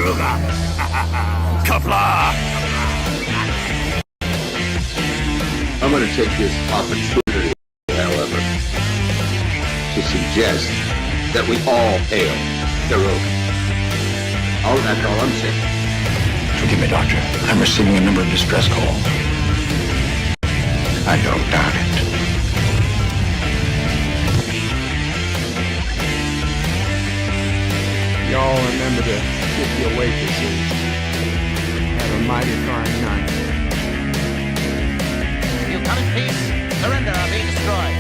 Karuga. Qapla! I'm going to take this opportunity, however, to suggest that we all hail Canuck. Oh, that's all I'm saying. Forgive me, Doctor. I'm receiving a number of distress calls. I don't doubt it. Y'all remember to tip your waitresses. Have a mighty fine night. You come in peace, surrender or be destroyed.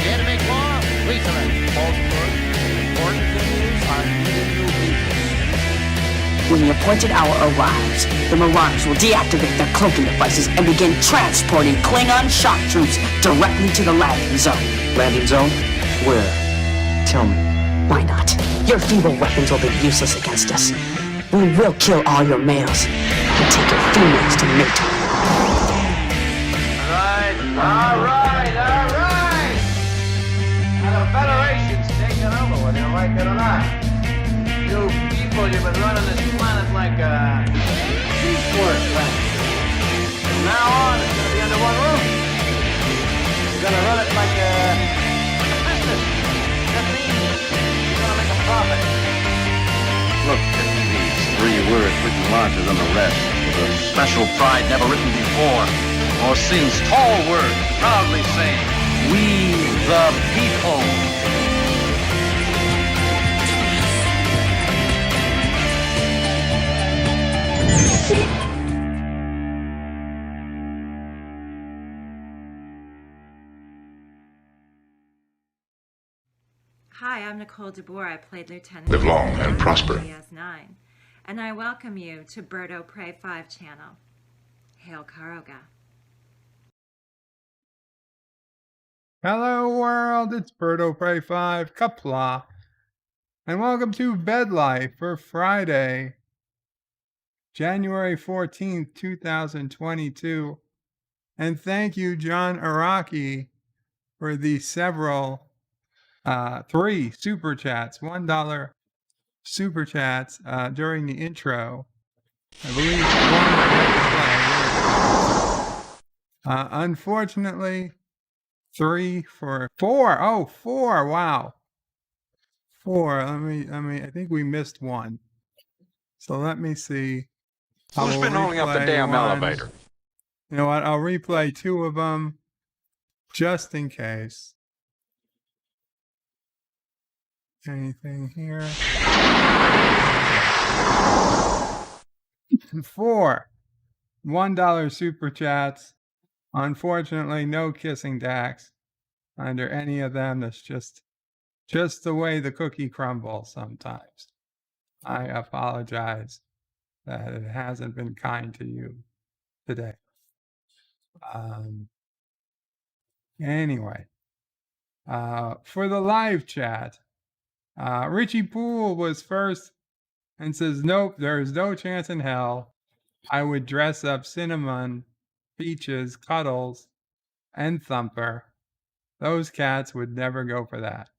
You here to make war? We surrender. Falsehood, important things are needed new people. When the appointed hour arrives, the Marauders will deactivate their cloaking devices and begin transporting Klingon shock troops directly to the landing zone. Landing zone? Where? Tell me. Why not? Your feeble weapons will be useless against us. We will kill all your males and take your females to mate. All right. Now the Federation's taking over, whether you like it or not. You people, you've been running this planet like a piecework planet. From now on, it's going to be under one roof. You're going to run it like a business. That means you're going to make a profit. Look at these 3 words written larger than the rest, with a special pride never written before or since. Tall words, proudly saying, "We the people." Hi, I'm Nicole DeBoer. I played Lieutenant. Live long and prosper. DS9, and I welcome you to Birdo Prey 5 channel. Hail Karuga. Hello world, it's Birdo Prey 5, Qapla, and welcome to Bed Life for Friday, January 14th, 2022. And thank you, John Araki, for the several 3 super chats, $1 super chats during the intro. I believe one I had to play. Unfortunately, 3 for 4. Oh, 4. Wow. 4. Let me, I think we missed one. So let me see. Who's been holding up the damn elevator? You know what? I'll replay 2 of them just in case. Anything here? 4 $1 super chats. Unfortunately, no kissing Dax under any of them. That's just the way the cookie crumbles sometimes. I apologize that it hasn't been kind to you today. Anyway, for the live chat, Richie Poole was first and says, "Nope, there is no chance in hell I would dress up Cinnamon, Peaches, Cuddles, and Thumper. Those cats would never go for that."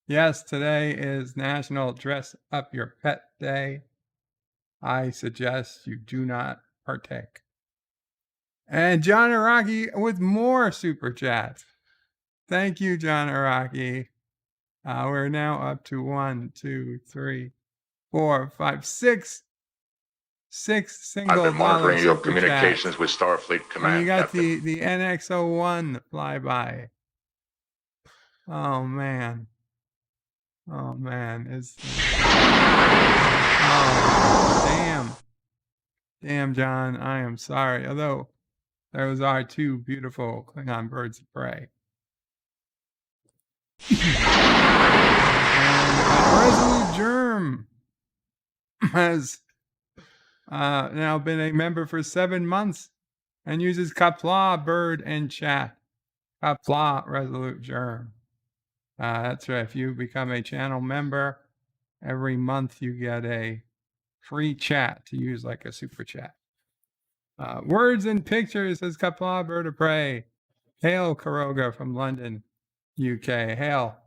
Yes, today is National Dress Up Your Pet Day. I suggest you do not partake. And John Araki with more super chats. Thank you, John Araki. We're now up to 1, 2, 3, 4, 5, 6 single I've been monitoring your super communications chats. with Starfleet Command. And you got Captain. the NX-01 flyby. Oh man. Is oh damn, John. I am sorry. Although those are 2 beautiful Klingon birds of prey. And Resolute Germ has now been a member for 7 months and uses Qapla bird and chat. Qapla Resolute Germ. That's right. If you become a channel member, every month you get a free chat to use like a super chat. Words and pictures says Qapla bird of prey. Hail Karuga from London, UK. Hail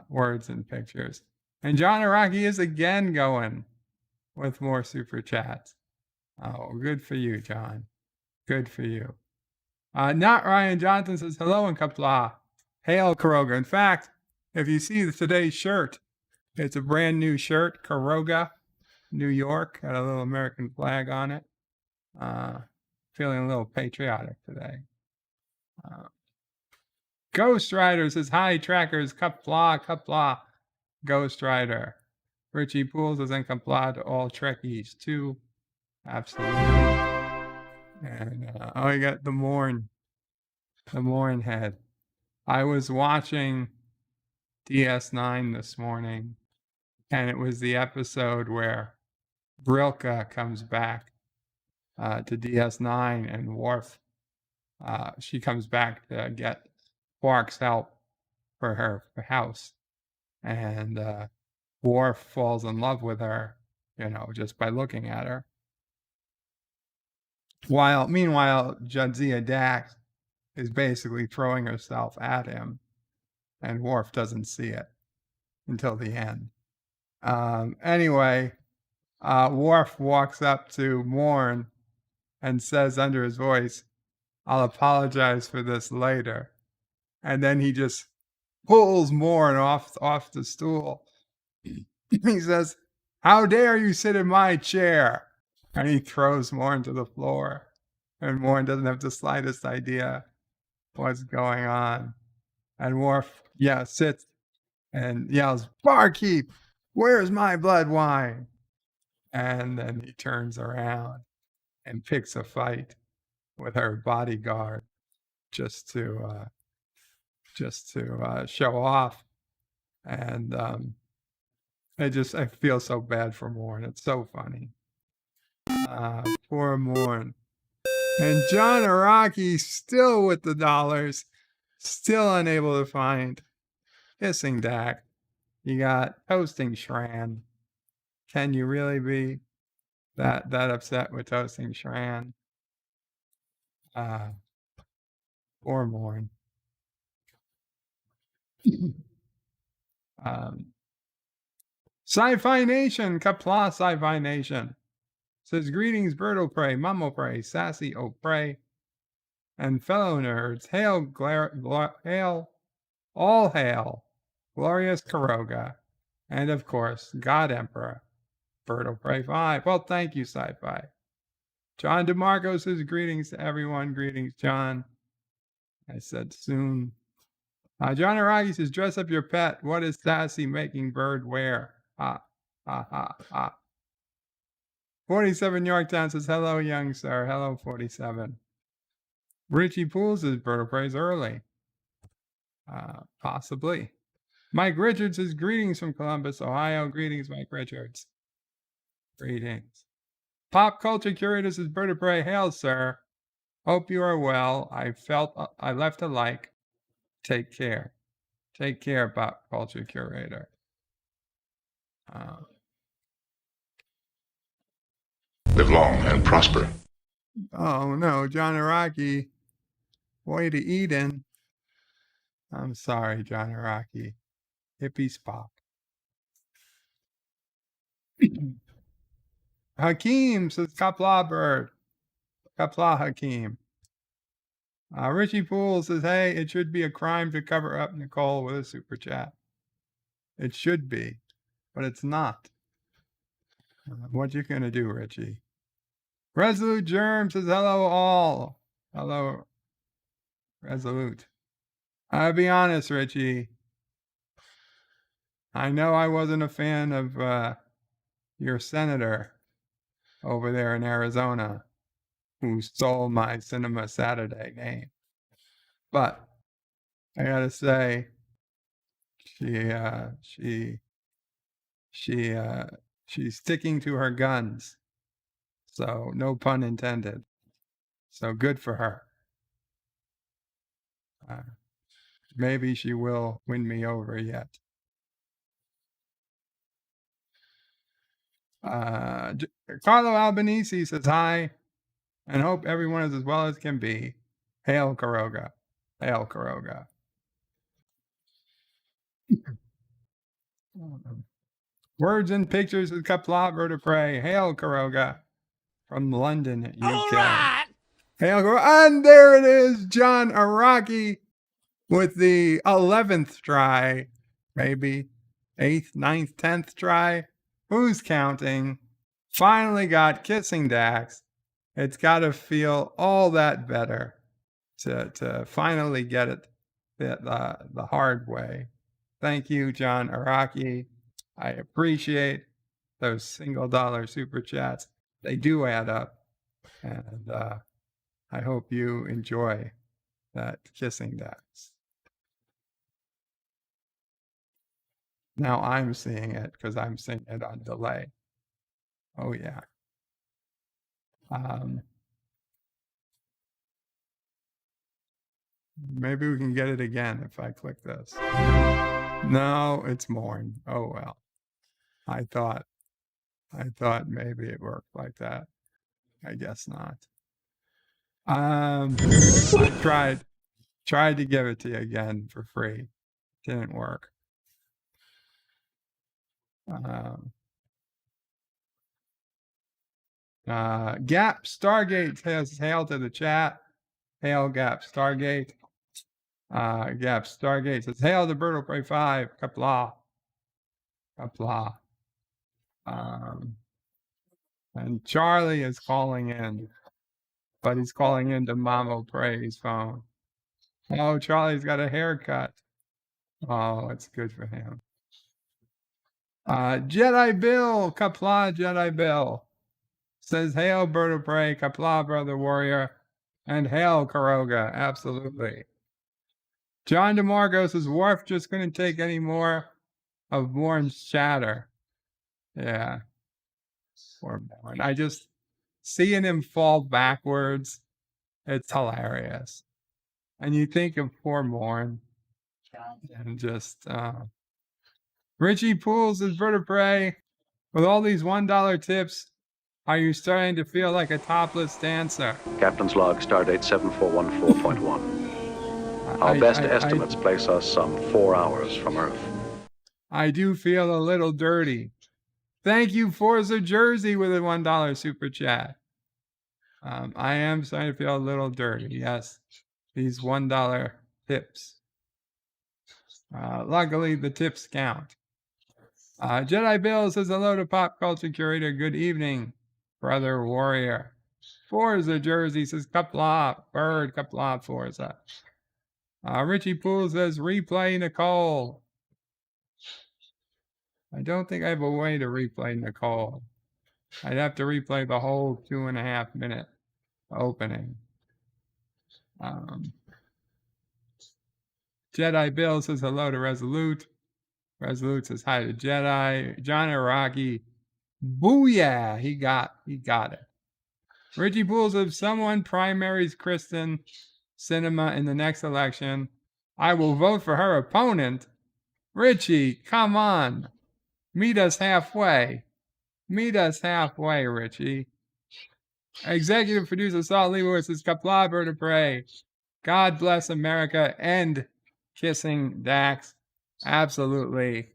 words and pictures. And John Araki is again going with more super chats. Oh, good for you, John. Good for you. Not Ryan Johnson says hello in Qapla. Hail Karoga. In fact, if you see today's shirt, it's a brand new shirt, Karoga, New York, got a little American flag on it. Feeling a little patriotic today. Ghost Rider says, hi, trackers, Qapla. Ghost Rider. Richie Pools says, and Qapla to all Trekkies, too. Absolutely. And, you got the Morn head. I was watching DS9 this morning, and it was the episode where Brilka comes back to DS9, and Worf, she comes back to get Quark's help for her house, and Worf falls in love with her, just by looking at her. Meanwhile, Jadzia Dax is basically throwing herself at him, and Worf doesn't see it until the end. Anyway, Worf walks up to Morn and says under his voice, I'll apologize for this later. And then he just pulls Morn off the stool. He says, how dare you sit in my chair? And he throws Morn to the floor. And Morn doesn't have the slightest idea what's going on. And Worf, sits and yells, barkeep, where's my blood wine? And then he turns around and picks a fight with her bodyguard just to show off. And I feel so bad for Morn. It's so funny. Poor Morn. And John Araki still with the dollars, still unable to find Kissing Dak. You got Toasting Shran. Can you really be that upset with Toasting Shran? Or Morn. Sci-Fi Nation, Qapla Sci-Fi Nation says, greetings, Bird O'Prey, Mum O'Prey, Sassy O'Prey, and fellow nerds. All hail, glorious Karoga, and of course, God Emperor, Bird O'Prey 5. Well, thank you, Sci-Fi. John DeMarco says, greetings to everyone. Greetings, John. I said soon. John Aragi says, dress up your pet. What is Sassy making Bird wear? 47 Yorktown says, hello, young sir. Hello, 47. Richie Pools says, Bird O'Prey's early. Possibly. Mike Richards says, greetings from Columbus, Ohio. Greetings, Mike Richards. Greetings. Pop Culture Curator says, Bird O'Prey, hail, sir. Hope you are well. I left a like. Take care. Take care, Pop Culture Curator. Live long and prosper. Oh no, John Araki. Way to Eden. I'm sorry, John Araki. Hippie Spock. Hakeem says, Qapla Bird. Qapla Hakeem. Richie Poole says, hey, it should be a crime to cover up Nicole with a super chat. It should be, but it's not. What you gonna do, Richie? Resolute Germ says, hello all. Hello, Resolute. I'll be honest, Richie. I know I wasn't a fan of your senator over there in Arizona who stole my Cinema Saturday name. But I gotta say, she's sticking to her guns. So no pun intended. So good for her. Maybe she will win me over yet. Carlo Albanese says hi and hope everyone is as well as can be. Hail Karoga. Hail Karoga. Words and pictures with Qapla vertebrae. Hail, Karoga, from London, UK. Hail, Karoga. And there it is, John Araki with the 11th try, maybe 8th, 9th, 10th try. Who's counting? Finally got Kissing Dax. It's got to feel all that better to finally get it the hard way. Thank you, John Araki. I appreciate those $1 super chats. They do add up. And I hope you enjoy that Kissing Dax. Now I'm seeing it because I'm seeing it on delay. Oh, yeah. Maybe we can get it again if I click this. No, it's Morn. Oh, well. I thought maybe it worked like that. I guess not. I tried to give it to you again for free. Didn't work. Gap Stargate says hail to the chat. Hail Gap Stargate. Gap Stargate says hail to Bird Prey 5. Qapla. Qapla. And Charlie is calling in, but he's calling into Mamo Prey's phone. Oh, Charlie's got a haircut. Oh, it's good for him. Jedi Bill, Qapla Jedi Bill says hail Bird of Prey, Qapla Brother Warrior, and hail Karoga. Absolutely. John DeMarco says Worf just couldn't take any more of Morn's chatter. Yeah. Poor Morn. I just seeing him fall backwards. It's hilarious. And you think of poor Morn and just Richie Pools is vertebrae. With all these $1 tips, are you starting to feel like a topless dancer? Captain's log, stardate 7414.1. Our best estimates place us some 4 hours from Earth. I do feel a little dirty. Thank you, Forza Jersey, with a $1 super chat. I am starting to feel a little dirty. Yes, these $1 tips. Luckily, the tips count. Jedi Bill says hello to Pop Culture Curator. Good evening, Brother Warrior. Forza Jersey says Qapla, Bird, Qapla, Forza. Richie Poole says replay Nicole. I don't think I have a way to replay Nicole. I'd have to replay the whole 2.5 minute opening. Jedi Bill says hello to Resolute. Resolute says hi to Jedi. John Araki. Booyah! He got it. Richie Poole says if someone primaries Kristen Cinema in the next election, I will vote for her opponent. Richie, come on. Meet us halfway. Meet us halfway, Richie. Executive producer Saul Leibowitz says Qapla Bird of Prey. God bless America and Kissing Dax. Absolutely.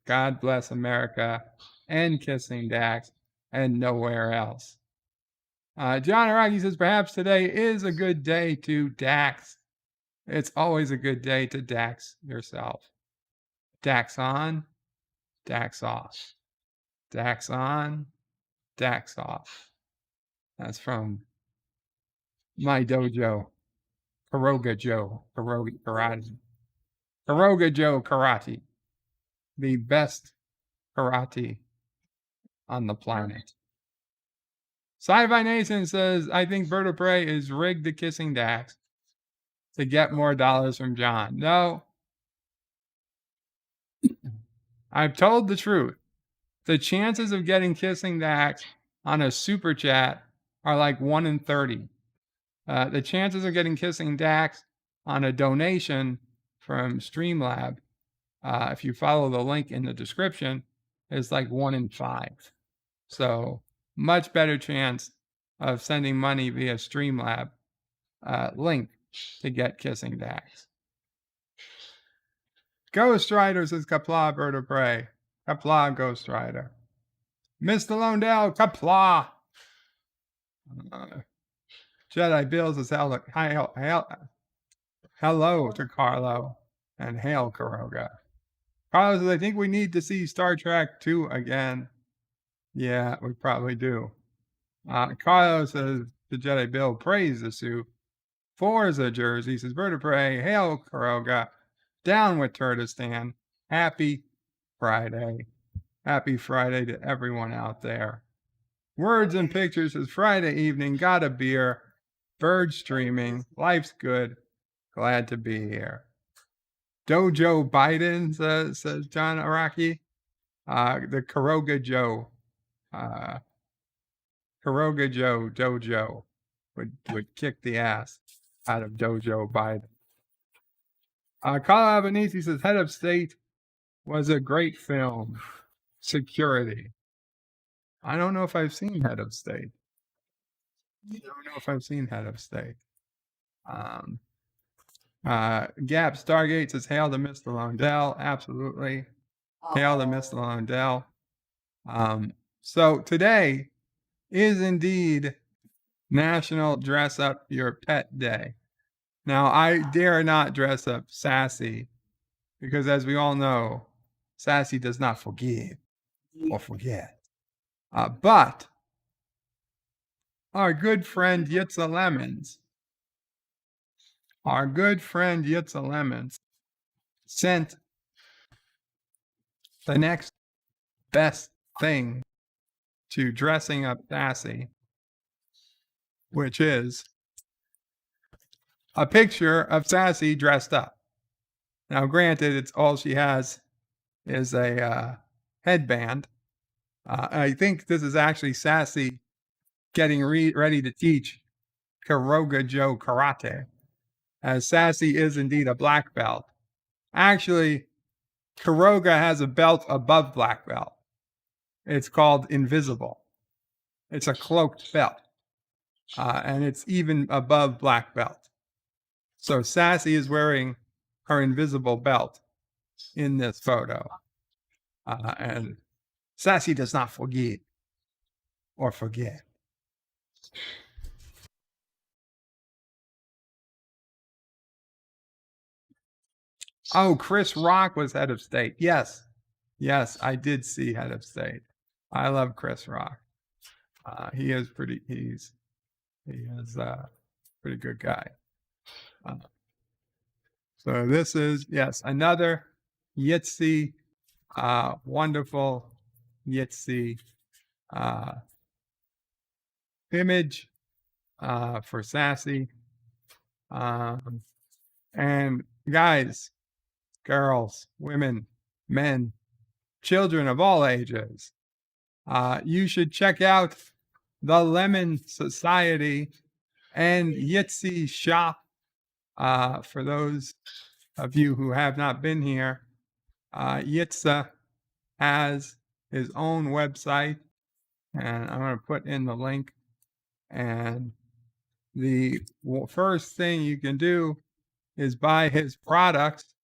God bless America and Kissing Dax and nowhere else. John Araki says perhaps today is a good day to Dax. It's always a good day to Dax yourself. Dax on, Dax off. Dax on, Dax off. That's from my dojo, Karoga Joe, Karoga Karate. Karoga Joe Karate. The best karate on the planet. Sci-Fi Nation says, I think Bird of Prey is rigged to Kissing Dax to get more dollars from John. No. I've told the truth. The chances of getting Kissing Dax on a super chat are like 1 in 30. The chances of getting Kissing Dax on a donation from Streamlab, if you follow the link in the description, is like 1 in 5. So much better chance of sending money via Streamlab link to get Kissing Dax. Ghost Rider says Qapla Bird of Prey. Qapla, Ghost Rider. Mr. Londell, Qapla. Jedi Bill says hello to Carlo and hail Kuroga. Carlo says, I think we need to see Star Trek 2 again. Yeah, we probably do. Carlo says to Jedi Bill, praise the suit. Forza Jersey says, Bird of Prey, hail Kuroga. Down with Turtistan. Happy Friday. Happy Friday to everyone out there. Words and Pictures says, Friday evening, got a beer. Bird streaming. Life's good. Glad to be here. Dojo Biden, says John Araki. The Kuroga Joe. Kuroga Joe Dojo would kick the ass out of Dojo Biden. Carl Albanese says, Head of State was a great film. Security. I don't know if I've seen Head of State. Gap Stargate says, hail to Mr. Londell. Absolutely. Hail to Mr. Londell. So today is indeed National Dress Up Your Pet Day. Now, I dare not dress up Sassy because, as we all know, Sassy does not forgive or forget. But our good friend Yitza Lemons, sent the next best thing to dressing up Sassy, which is a picture of Sassy dressed up. Now, granted, it's all she has is a headband. I think this is actually Sassy getting ready to teach Kuroga Joe karate, as Sassy is indeed a black belt. Actually, Kuroga has a belt above black belt. It's called Invisible. It's a cloaked belt, and it's even above black belt. So Sassy is wearing her invisible belt in this photo. And Sassy does not forgive or forget. Oh, Chris Rock was head of state. Yes, I did see head of state. I love Chris Rock. He is a pretty good guy. So this is, yes, another Yitzy, wonderful Yitzy image for Sassy. And guys, girls, women, men, children of all ages, you should check out the Lemon Society and Yitzy Shop. For those of you who have not been here, Yitza has his own website, and I'm going to put in the link. And the first thing you can do is buy his products.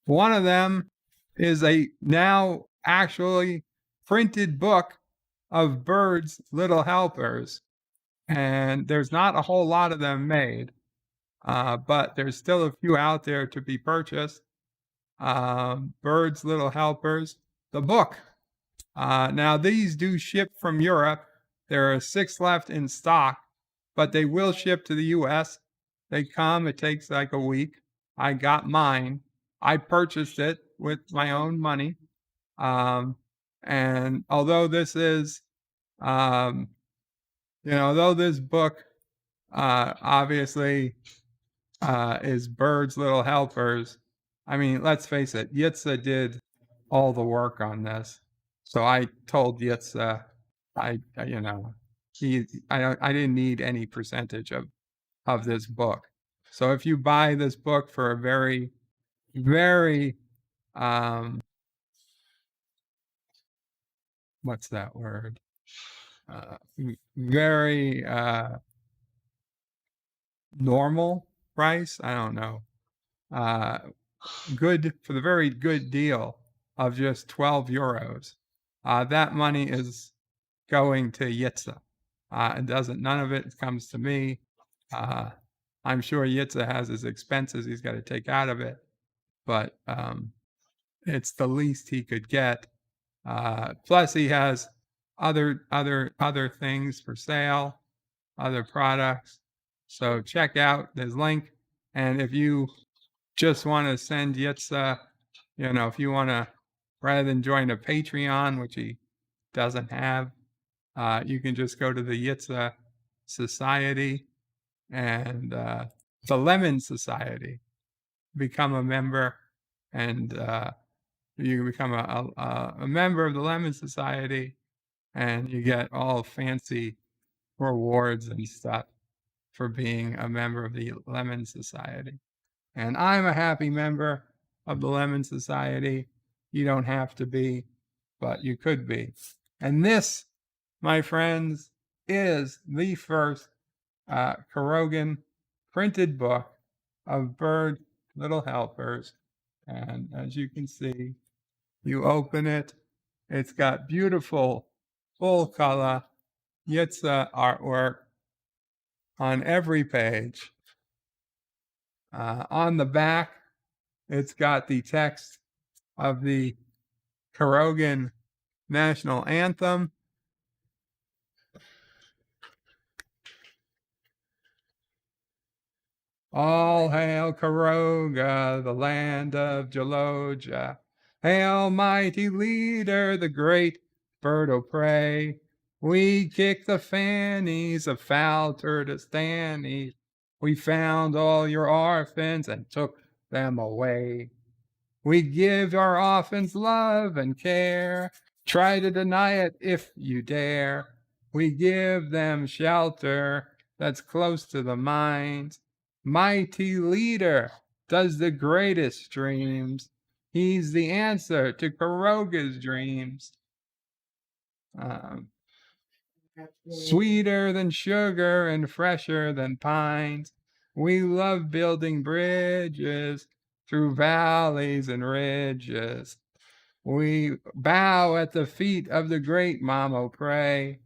One of them is a now actually printed book of Bird's Little Helpers, and there's not a whole lot of them made. But there's still a few out there to be purchased. Bird's Little Helpers, the book. Now, these do ship from Europe. There are 6 left in stock, but they will ship to the U.S. They come, it takes like a week. I got mine. I purchased it with my own money. And although this is, although this book obviously is Bird's Little Helpers, I mean, let's face it, Yitza did all the work on this. So I told Yitza, I didn't need any percentage of this book. So if you buy this book for a very, very, what's that word? Very normal price, I don't know. Good, for the very good deal, of just 12 euros. That money is going to Yitzhak. None of it comes to me. I'm sure Yitzhak has his expenses he's got to take out of it, but it's the least he could get. Plus, he has other things for sale, other products. So check out this link, and if you just want to send Yitzhak, if you want to, rather than join a Patreon, which he doesn't have, you can just go to the Yitzhak Society and the Lemon Society, become a member, and you become a member of the Lemon Society, and you get all fancy rewards and stuff for being a member of the Lemon Society. And I'm a happy member of the Lemon Society. You don't have to be, but you could be. And this, my friends, is the first Karogan printed book of bird little helpers. And as you can see, you open it, it's got beautiful full color Yitzhak artwork on every page. On the back, it's got the text of the Karogan national anthem. All hail Karoga, the land of Geloja. Hail mighty leader, the great bird o' prey. We kicked the fannies of foul Turdistanis. We found all your orphans and took them away. We give our orphans love and care. Try to deny it if you dare. We give them shelter that's close to the mines. Mighty leader does the greatest dreams. He's the answer to Karoga's dreams. Sweeter than sugar and fresher than pines. We love building bridges through valleys and ridges. We bow at the feet of the great Mamo Pray.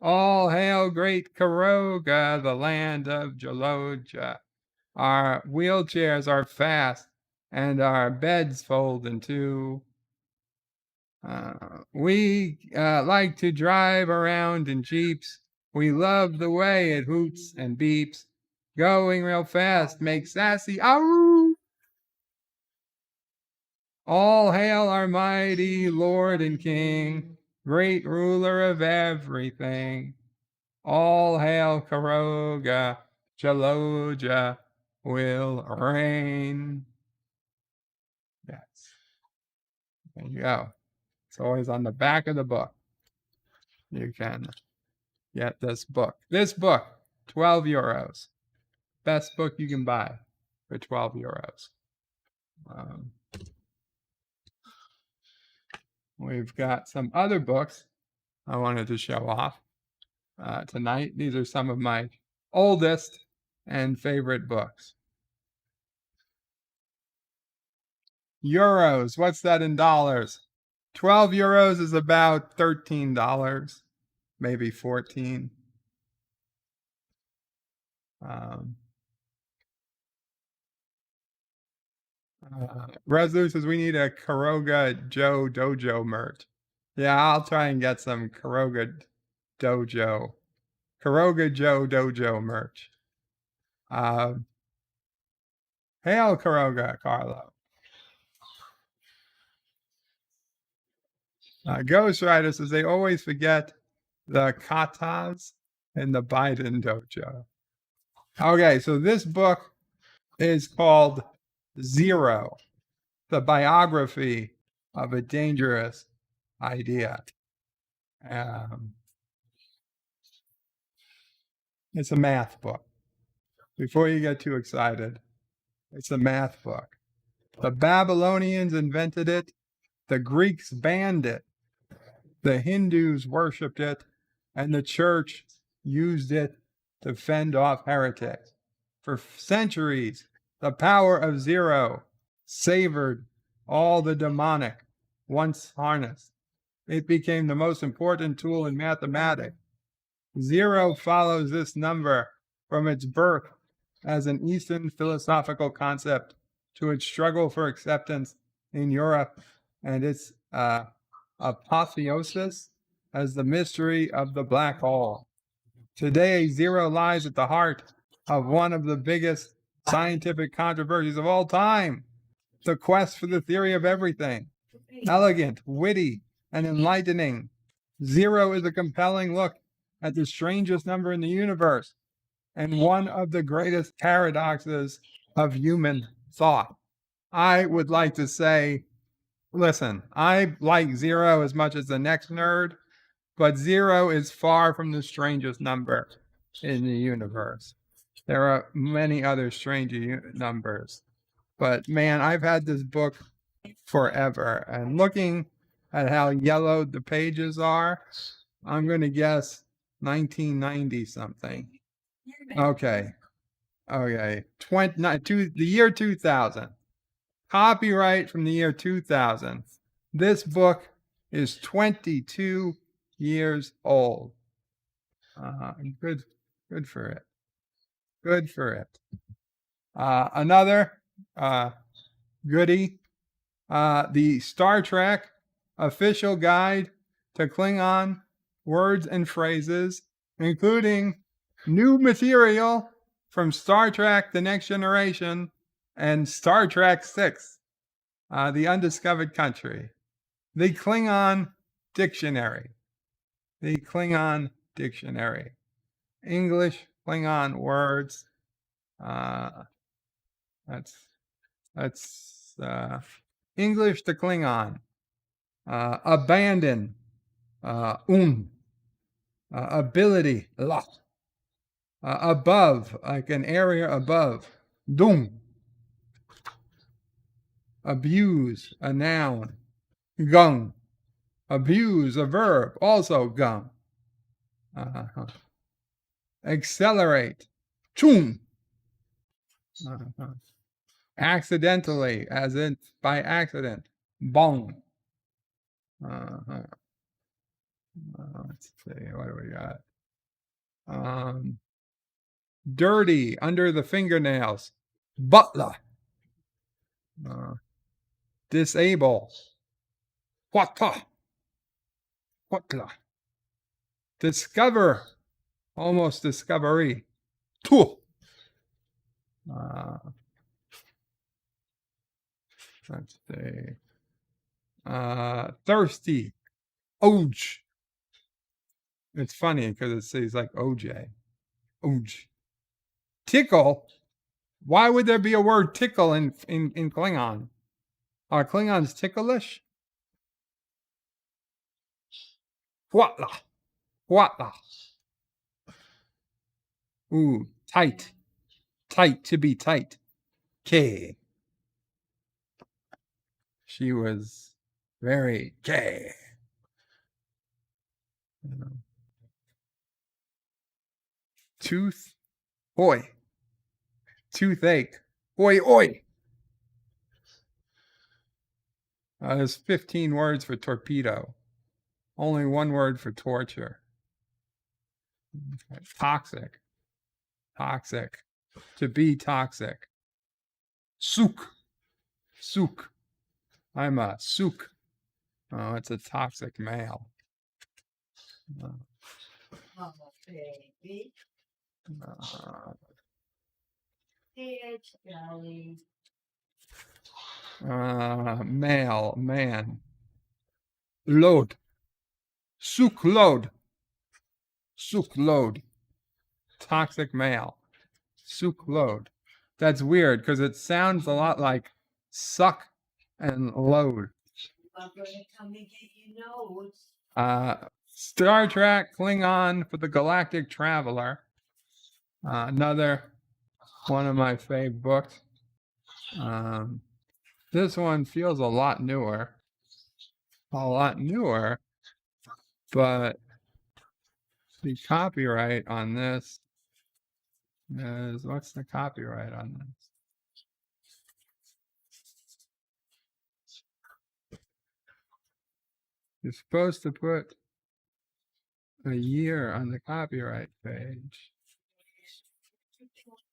All hail great Karoga, the land of Geloja. Our wheelchairs are fast and our beds fold in two. We like to drive around in Jeeps. We love the way it hoots and beeps. Going real fast makes Sassy ow! All hail our mighty Lord and King, great ruler of everything. All hail Karoga, Geloja will reign. Yes. There you go. It's always on the back of the book. You can get this book. This book, 12 euros. Best book you can buy for 12 euros. We've got some other books I wanted to show off tonight. These are some of my oldest and favorite books. Euros, what's that in dollars? 12 euros is about $13, maybe 14. Resler says we need a Karoga Joe Dojo merch. Yeah, I'll try and get some Karoga Joe Dojo merch. Hail Karoga, Carlo. Ghost Rider says they always forget the katas in the Biden dojo. Okay, so this book is called Zero, the biography of a dangerous idea. It's a math book. Before you get too excited, it's a math book. The Babylonians invented it. The Greeks banned it. The Hindus worshipped it. And the church used it to fend off heretics. For centuries, the power of zero savored all the demonic once harnessed. It became the most important tool in mathematics. 0 follows this number from its birth as an Eastern philosophical concept to its struggle for acceptance in Europe and its apotheosis as the mystery of the black hole. Today, 0 lies at the heart of one of the biggest scientific controversies of all time, the quest for the theory of everything. Elegant, witty, and enlightening, 0 is a compelling look at the strangest number in the universe and one of the greatest paradoxes of human thought. I would like to say, listen, I like 0 as much as the next nerd, but 0 is far from the strangest number in the universe. There are many other strange numbers. But man, I've had this book forever. And looking at how yellowed the pages are, I'm going to guess 1990 something. Okay. The year 2000. Copyright from the year 2000. This book is 22 years old. Good for it. Good for it. Another goodie, the Star Trek official guide to Klingon words and phrases, including new material from Star Trek The Next Generation and Star Trek VI, The Undiscovered Country. The Klingon Dictionary. English Klingon words. That's English to Klingon. Abandon. Ability. La. Above, like an area above. Dung. Abuse, a noun. Gung. Abuse, a verb, also gung. Accelerate. Chung. Accidentally, as in by accident. Bong. Let's see, what do we got? Dirty, under the fingernails. Butler. Disable. Qapla. Discover. Almost discovery. Tool. Let's see. Thirsty. Oj. It's funny because it says like OJ. Oj. Tickle. Why would there be a word tickle in Klingon? Are Klingons ticklish? Qapla. Ooh, tight. Tight, to be tight. K. She was very gay. Tooth. Oi. Toothache. Oi. There's 15 words for torpedo. Only 1 word for torture. Toxic. To be toxic. Sook. I'm a sook. Oh, it's a toxic male. Oh, baby. It's Joey. Male, man. Load. Sook load. Toxic male. Sook load. That's weird because it sounds a lot like suck and load. I'm going to come and get your notes. Star Trek Klingon for the Galactic Traveler. Another one of my fave books. This one feels a lot newer, but the copyright on this is, what's the copyright on this? You're supposed to put a year on the copyright page.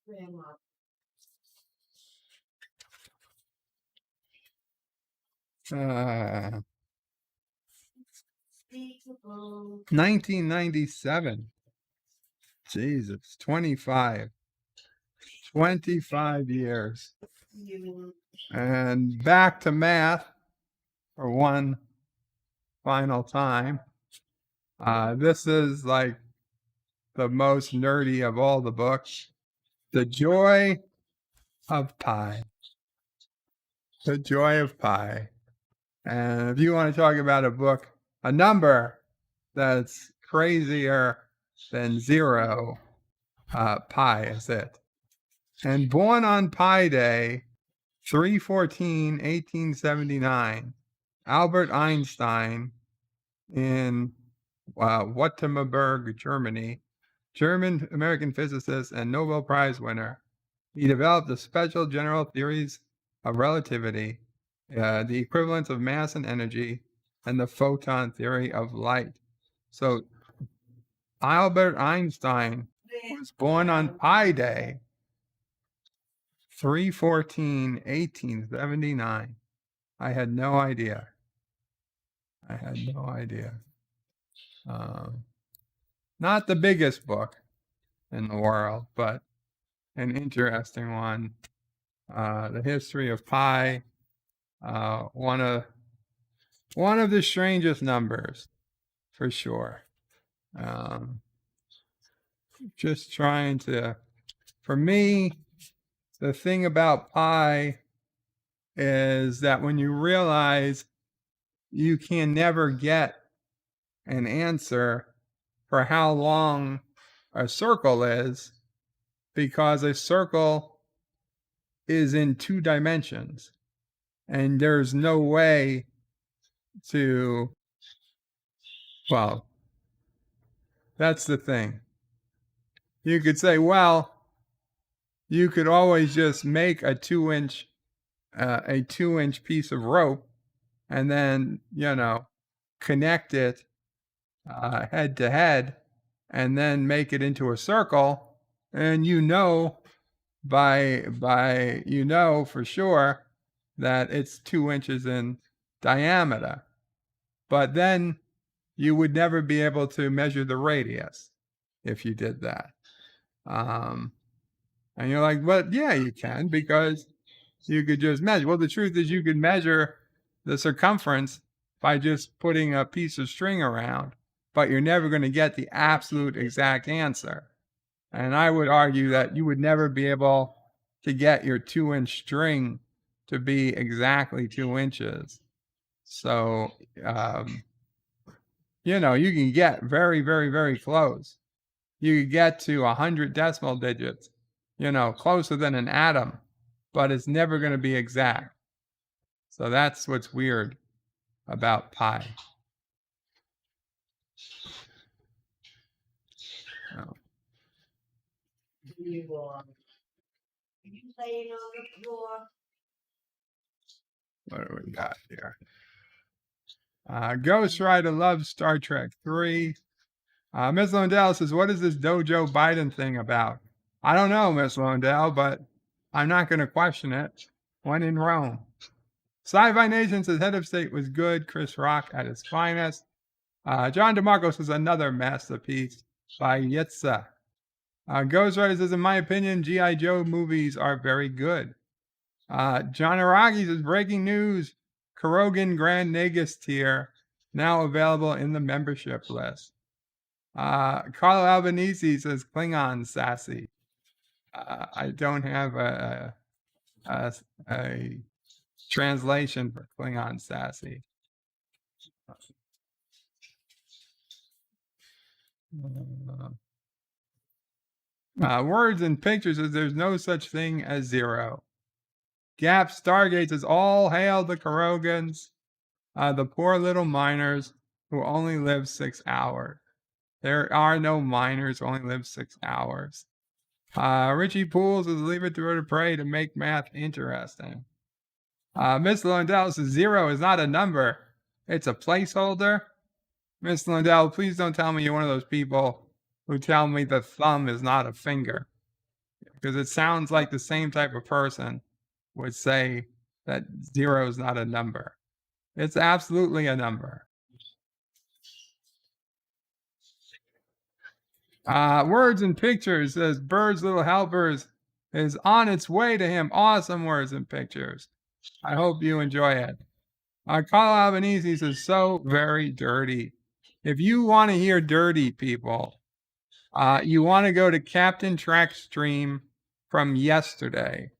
Grandma. 1997. Jesus, 25 years. And back to math for one final time. This is like the most nerdy of all the books. The Joy of Pi. The Joy of Pi. And if you want to talk about a book, a number that's crazier than 0, pi is it. And born on Pi Day, 3/14/1879, Albert Einstein in Wittenberg, Germany, German-American physicist and Nobel Prize winner. He developed the special general theories of relativity, the equivalence of mass and energy, and the photon theory of light. So Albert Einstein was born on Pi Day, 3/14/1879. I had no idea. Not the biggest book in the world, but an interesting one. The history of pi, one of the strangest numbers, for sure. Just trying to, for me, the thing about pi is that when you realize you can never get an answer for how long a circle is, because a circle is in 2 dimensions, and there's no way to, well, that's the thing. You could say, well, you could always just make a 2-inch piece of rope and then, connect it head to head and then make it into a circle, and for sure that it's 2 inches in diameter. But then you would never be able to measure the radius if you did that. And you're like, well, yeah, you can, because you could just measure. Well, the truth is you could measure the circumference by just putting a piece of string around, but you're never going to get the absolute exact answer. And I would argue that you would never be able to get your 2-inch string to be exactly 2 inches. So, you can get very, very, very close. You could get to 100 decimal digits, closer than an atom, but it's never going to be exact. So that's what's weird about pi. Oh. You laying on the floor? What do we got here? Ghost Rider loves Star Trek 3. Miss Londell says, what is this Dojo Biden thing about? I don't know, Miss Londell, but I'm not going to question it. When in Rome. Sci-Fi Nation says, Head of State was good. Chris Rock at his finest. John DeMarco says, another masterpiece by Yitza. Ghost Rider says, in my opinion, G.I. Joe movies are very good. John Araki says, breaking news. Kurogan Grand Nagus tier now available in the membership list. Carlo Albanese says, Klingon Sassy. I don't have a translation for Klingon Sassy. Words and pictures says there's no such thing as 0. Gap Stargate says all hail the Kurogans, the poor little miners who only live 6 hours. There are no miners who only live 6 hours. Richie Pools says leave it to her to pray to make math interesting. Miss Londell says 0 is not a number. It's a placeholder. Miss Lindell, please don't tell me you're one of those people who tell me the thumb is not a finger, because it sounds like the same type of person would say that 0 is not a number. It's absolutely a number. Words and Pictures says Bird's Little Helpers is on its way to him. Awesome Words and Pictures. I hope you enjoy it. Carl Albanese says so very dirty. If you want to hear dirty, people, you want to go to Captain Track's stream from yesterday.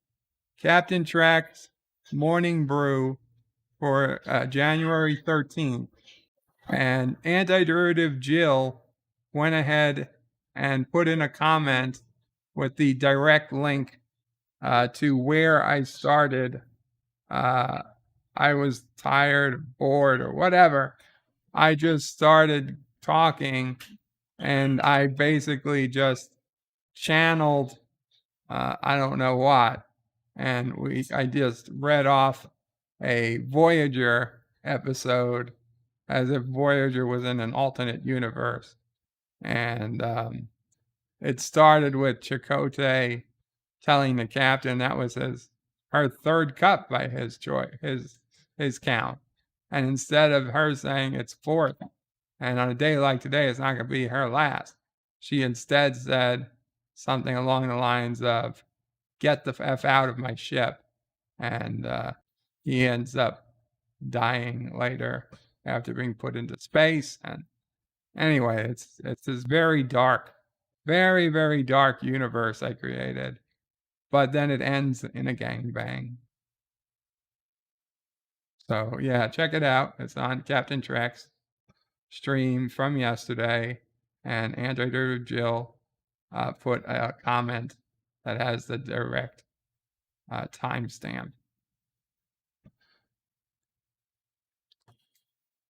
Captain Track's Morning Brew for January 13th. And Antiderivative Jill went ahead and put in a comment with the direct link to where I started. I was tired, bored, or whatever. I just started talking, and I basically just channeled I don't know what. And I just read off a Voyager episode as if Voyager was in an alternate universe. And it started with Chakotay telling the captain that was her third cup by his choice, his count. And instead of her saying it's fourth, and on a day like today, it's not going to be her last, she instead said something along the lines of, "Get the F out of my ship." And he ends up dying later after being put into space. And anyway, it's this very dark, very, very dark universe I created. But then it ends in a gangbang. So yeah, check it out. It's on Captain Trek's stream from yesterday. And Andrew Jill put a comment that has the direct timestamp.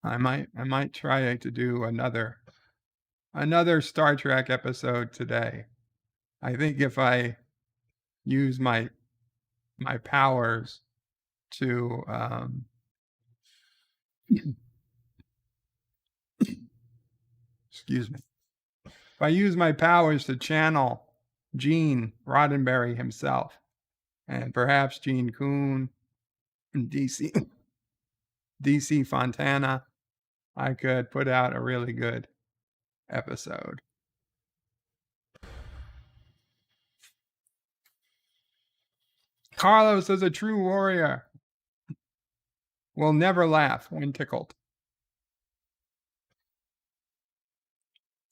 I might try to do another Star Trek episode today. I think if I use my powers to excuse me. If I use my powers to channel Gene Roddenberry himself, and perhaps Gene Kuhn and DC Fontana, I could put out a really good episode. Carlos is a true warrior. Will never laugh when tickled.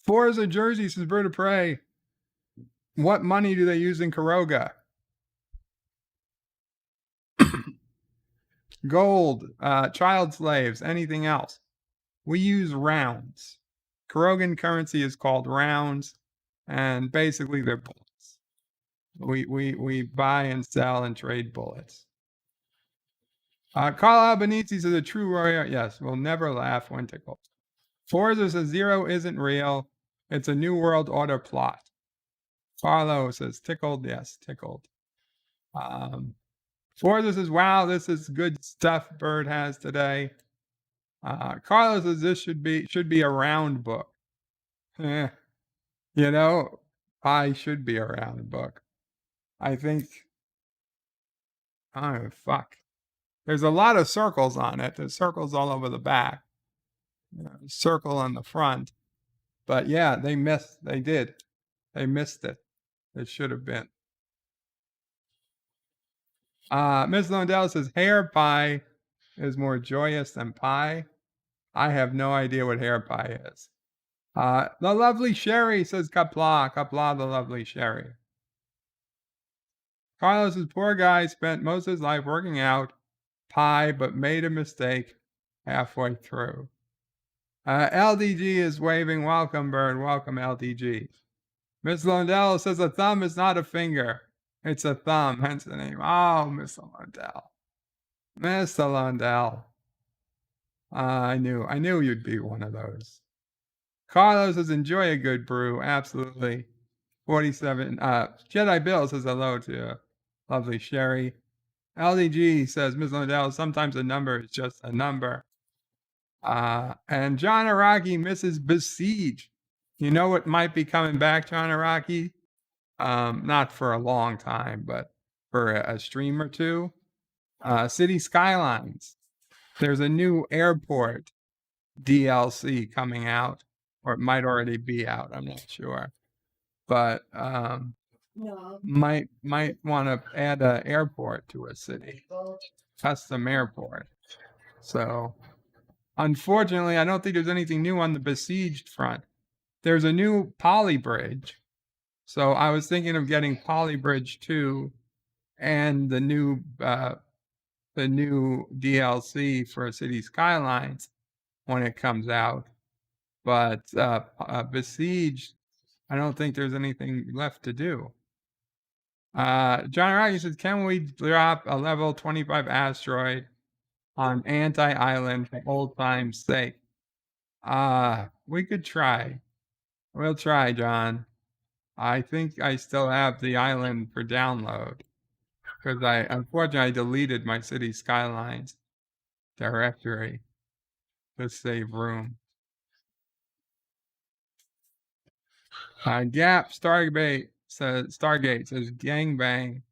Forza Jersey says, Bird of Prey, what money do they use in Karoga? Gold, child slaves, anything else. We use rounds. Karogan currency is called rounds, and basically they're bullets. We buy and sell and trade bullets. Carl Albanese is a true warrior. Yes, we'll never laugh when tickled. Forza says 0 isn't real. It's a New World Order plot. Carlo says tickled. Yes, tickled. Forza says, wow, this is good stuff Bird has today. Carlos says this should be a round book. You know, I should be a round book. I think, oh, fuck. There's a lot of circles on it. There's circles all over the back. Circle on the front. But yeah, they missed it. It should have been. Miss Lundell says, hair pie is more joyous than pie. I have no idea what hair pie is. The lovely Sherry says, Qapla, the lovely Sherry. Carlos says, poor guy spent most of his life working out pie, but made a mistake halfway through. LDG is waving. Welcome, Bird. Welcome, LDG. Miss Lundell says a thumb is not a finger. It's a thumb, hence the name. Oh, Miss Lundell. Mr. Lundell. I knew you'd be one of those. Carlos says, enjoy a good brew. Absolutely. 47. Jedi Bill says hello to lovely Sherry. LDG says, Ms. Lundell, sometimes a number is just a number. And John Araki misses Besiege. You know what might be coming back, John Araki? Not for a long time, but for a stream or two. City Skylines. There's a new airport DLC coming out, or it might already be out. I'm not sure, but No. might want to add an airport to a city, custom airport. So, unfortunately, I don't think there's anything new on the Besieged front. There's a new Poly Bridge, so I was thinking of getting Poly Bridge 2 and the new DLC for City Skylines when it comes out. But Besieged, I don't think there's anything left to do. John Araki says, can we drop a level 25 asteroid on Anti-Island for old time's sake? We could try. We'll try, John. I think I still have the island for download because unfortunately I deleted my City Skylines directory to save room. Gap Stargate says gangbang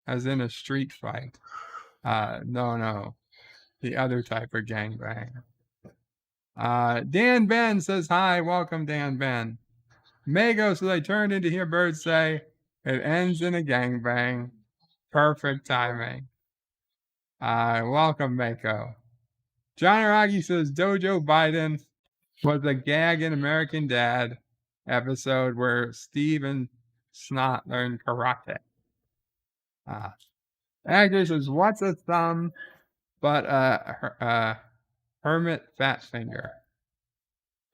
as in a street fight. No, the other type of gangbang. Dan Ben says hi, welcome Dan Ben. Mago says I turned in to hear birds say it ends in a gangbang. Perfect timing. Welcome Mako. John Araki says Dojo Biden was a gag in American Dad episode where Steve and Snot learned karate. Agnes says, what's a thumb but hermit fat finger?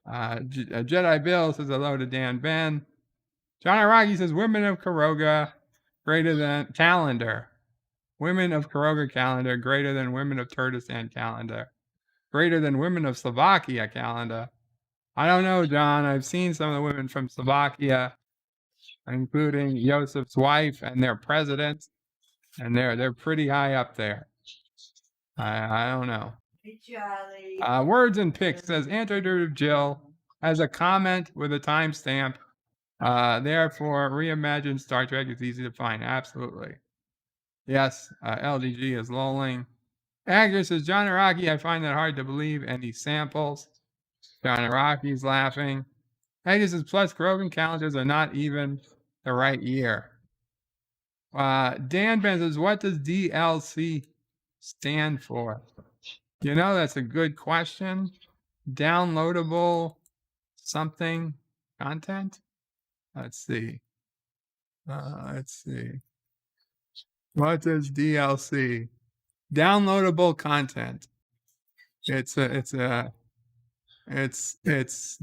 Jedi Bill says hello to Dan Ben. John Araki says women of Karoga greater than calendar. Women of Karoga calendar greater than women of Turkestan calendar. Greater than women of Slovakia calendar. I don't know, John. I've seen some of the women from Slovakia, including Josef's wife and their president, and they're pretty high up there. I don't know. Hey, Charlie. Words and Pics says Antidote Jill has a comment with a timestamp. Therefore, reimagined Star Trek is easy to find. Absolutely. Yes, LDG is lolling. Agnes says John Araki, I find that hard to believe. Any samples? John Araki's laughing. Agnes says plus Krogan calendars are not even the right year. Dan Ben says, what does DLC stand for? You know, that's a good question. Downloadable something content? Let's see. What does DLC? Downloadable content. It's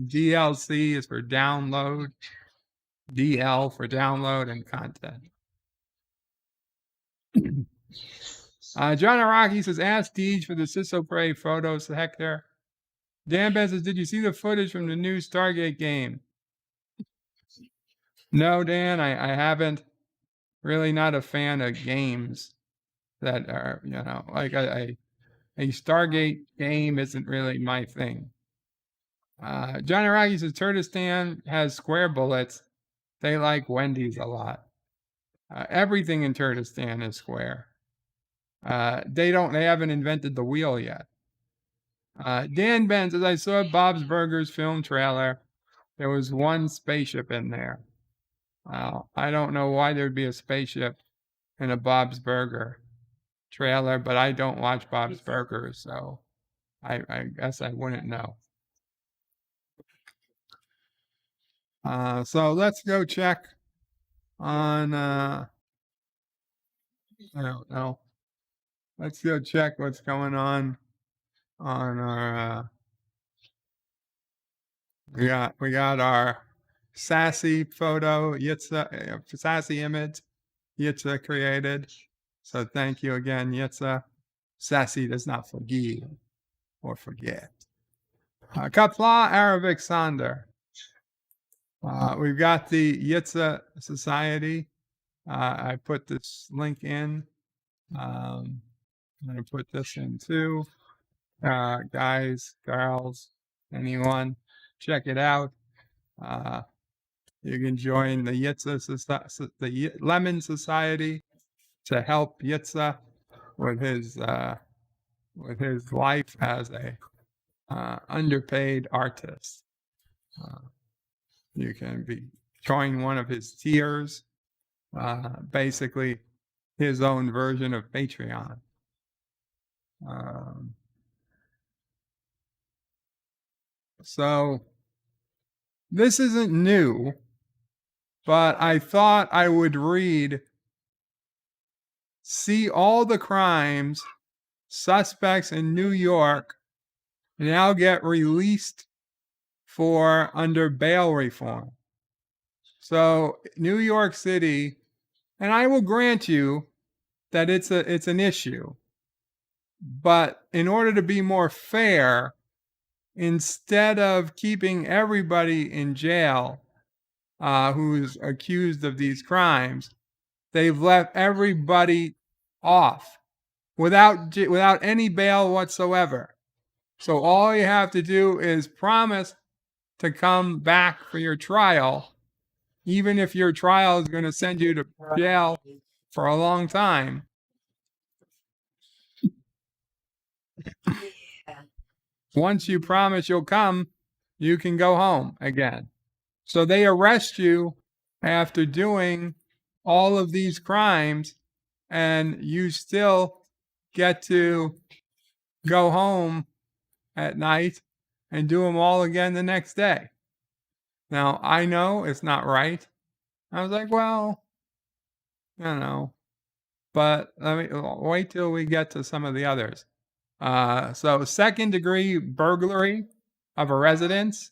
DLC is for download. DL for download and content. John Araki says, ask Deej for the Sissopray photos, Hector. Dan Ben says, did you see the footage from the new Stargate game? No, Dan, I haven't. Really not a fan of games that are, like a Stargate game isn't really my thing. John Araki says, Turkestan has square bullets. They like Wendy's a lot. Everything in Turkestan is square. They haven't invented the wheel yet. Dan Ben says, I saw Bob's Burgers film trailer. There was one spaceship in there. I don't know why there'd be a spaceship in a Bob's Burger trailer, but I don't watch Bob's Burgers, so I guess I wouldn't know. So let's go check on, I don't know. Let's go check what's going on our, we got our Sassy photo, Yitza, Sassy image, Yitza created. So thank you again, Yitza. Sassy does not forgive or forget. Qapla Arabic Sander. We've got the Yitza Society. I put this link in. I'm going to put this in too. guys, girls, anyone, check it out. You can join the the Lemon Society to help Yitzhak with his life as a underpaid artist. You can join one of his tiers, basically his own version of Patreon. So this isn't new, but I thought I would see all the crimes suspects in New York now get released for under bail reform. So New York City, and I will grant you that it's an issue, but in order to be more fair, instead of keeping everybody in jail who's accused of these crimes, they've left everybody off without any bail whatsoever. So all you have to do is promise to come back for your trial, even if your trial is going to send you to jail for a long time. Once you promise you'll come, you can go home again. So they arrest you after doing all of these crimes, and you still get to go home at night and do them all again the next day. Now, I know it's not right. I was like, well, but let me wait till we get to some of the others. So second-degree burglary of a residence,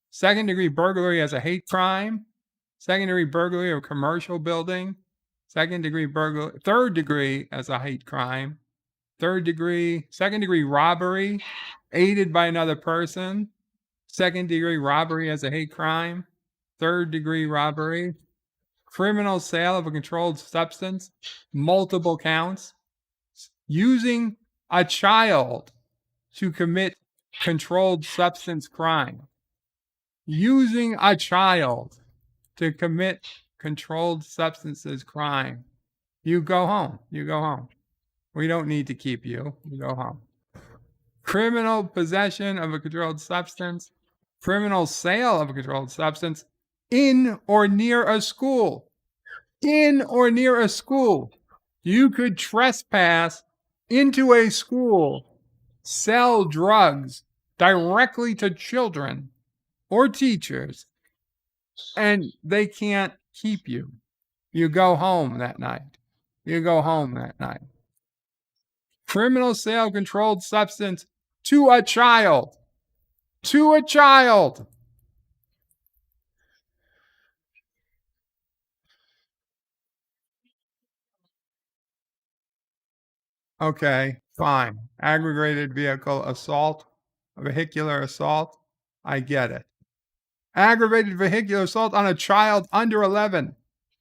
second-degree burglary as a hate crime, second-degree burglary of a commercial building, second-degree burglary, third-degree as a hate crime, second-degree robbery aided by another person, second-degree robbery as a hate crime, third-degree robbery, criminal sale of a controlled substance, multiple counts, using a child to commit controlled substance crime. Using a child to commit controlled substances crime. You go home. You go home. We don't need to keep you. You go home. Criminal possession of a controlled substance. Criminal sale of a controlled substance in or near a school. In or near a school. You could trespass into a school, sell drugs directly to children or teachers, and they can't keep you. You go home that night. You go home that night. Criminal sale of controlled substance to a child. To a child. Okay, fine. Aggravated vehicle assault, vehicular assault. I get it. Aggravated vehicular assault on a child under 11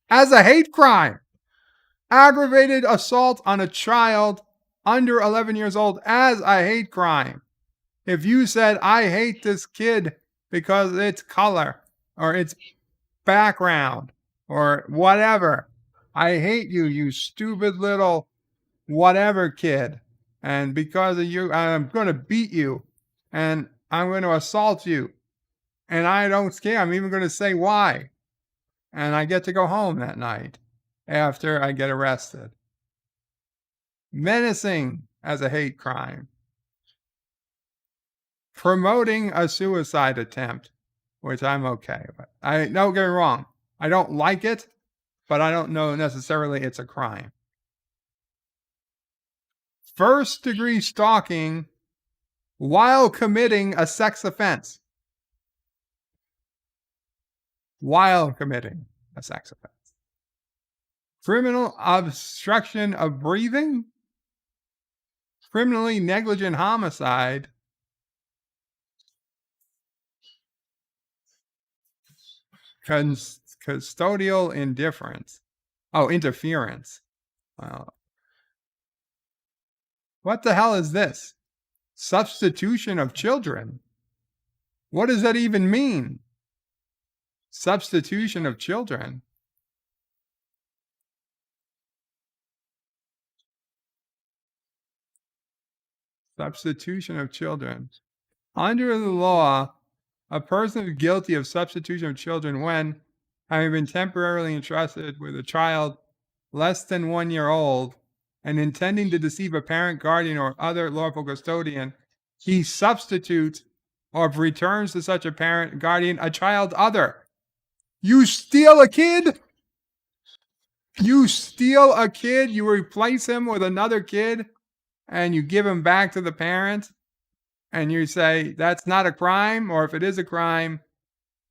as a hate crime. Aggravated assault on a child under 11 years old as a hate crime. If you said, I hate this kid because it's color or its background or whatever, I hate you, you stupid little whatever kid, and because of you, I'm going to beat you, and I'm going to assault you, and I don't care. I'm even going to say why, and I get to go home that night after I get arrested. Menacing as a hate crime. Promoting a suicide attempt, which I'm okay with. Don't get me wrong, I don't like it, but I don't know necessarily it's a crime. First-degree stalking while committing a sex offense. While committing a sex offense. Criminal obstruction of breathing. Criminally negligent homicide. Custodial indifference. Oh, interference. Wow. What the hell is this? Substitution of children. What does that even mean? Substitution of children. Substitution of children. Under the law, a person is guilty of substitution of children when, having been temporarily entrusted with a child less than 1 year old and intending to deceive a parent, guardian, or other lawful custodian, he substitutes or returns to such a parent, guardian, a child other. You steal a kid? You steal a kid, you replace him with another kid, and you give him back to the parent, and you say that's not a crime, or if it is a crime,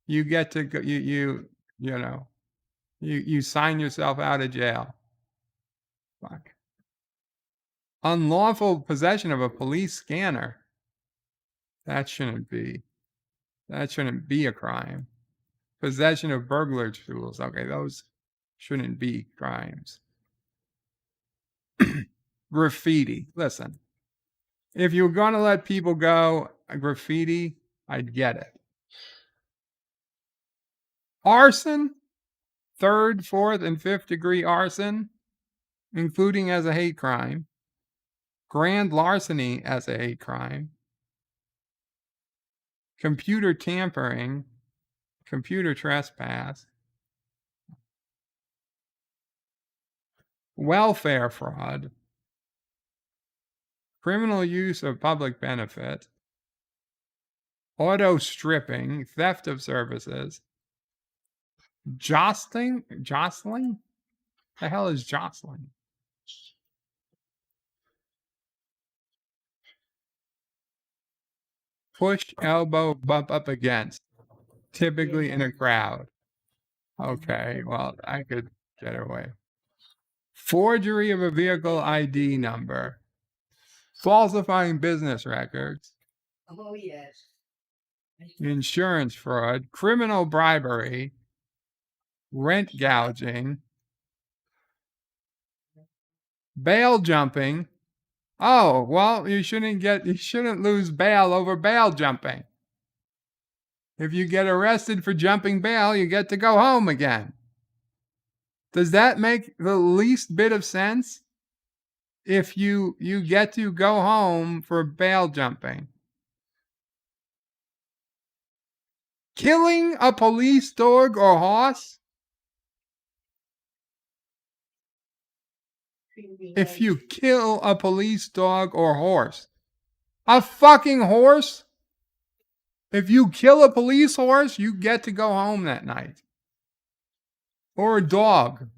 you get to go, you sign yourself out of jail. Fuck. Unlawful possession of a police scanner. That shouldn't be a crime. Possession of burglar tools. Okay, those shouldn't be crimes. Graffiti. Listen, if you were going to let people go, graffiti, I'd get it. Arson, 3rd, 4th, and 5th degree arson, including as a hate crime. Grand larceny as a hate crime. Computer tampering, computer trespass. Welfare fraud. Criminal use of public benefit. Auto stripping, theft of services. Jostling? The hell is jostling? Push, elbow, bump up against. Typically in a crowd. Okay, well, I could get away. Forgery of a vehicle ID number. Falsifying business records. Oh, yes. Insurance fraud. Criminal bribery. Rent gouging. Bail jumping. Oh, well, you shouldn't lose bail over bail jumping. If you get arrested for jumping bail, you get to go home again. Does that make the least bit of sense? If you get to go home for bail jumping. Killing a police dog or horse? If you kill a police dog or horse. A fucking horse? If you kill a police horse, you get to go home that night. Or a dog.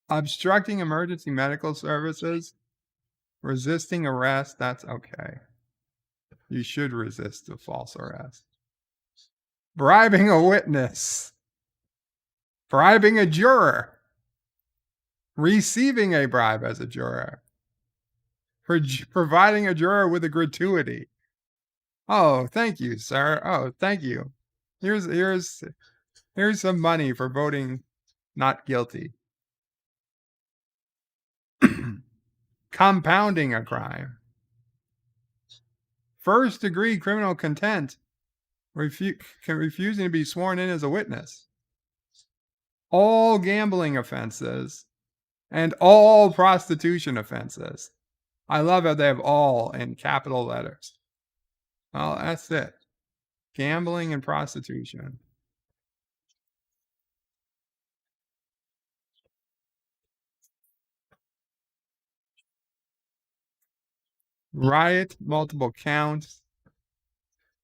Obstructing emergency medical services. Resisting arrest, that's okay. You should resist a false arrest. Bribing a witness. Bribing a juror. Receiving a bribe as a juror. Providing a juror with a gratuity. Oh, thank you, sir. Oh, thank you. Here's some money for voting not guilty. Compounding a crime. 1st degree criminal contempt. Refusing to be sworn in as a witness. All gambling offenses. And all prostitution offenses. I love how they have all in capital letters. Well, that's it. Gambling and prostitution. Riot, multiple counts.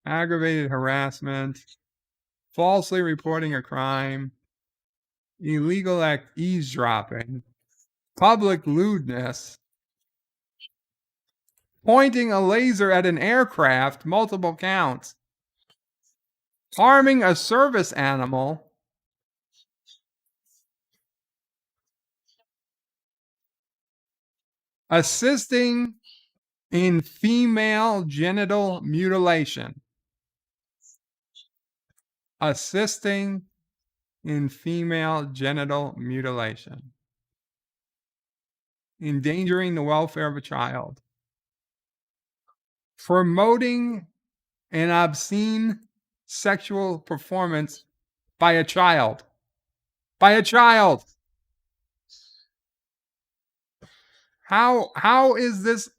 Aggravated harassment. Falsely reporting a crime. Illegal eavesdropping. Public lewdness. Pointing a laser at an aircraft, multiple counts. Harming a service animal. Assisting in female genital mutilation. Assisting in female genital mutilation. endangering the welfare of a child, promoting an obscene sexual performance by a child. By a child. How is this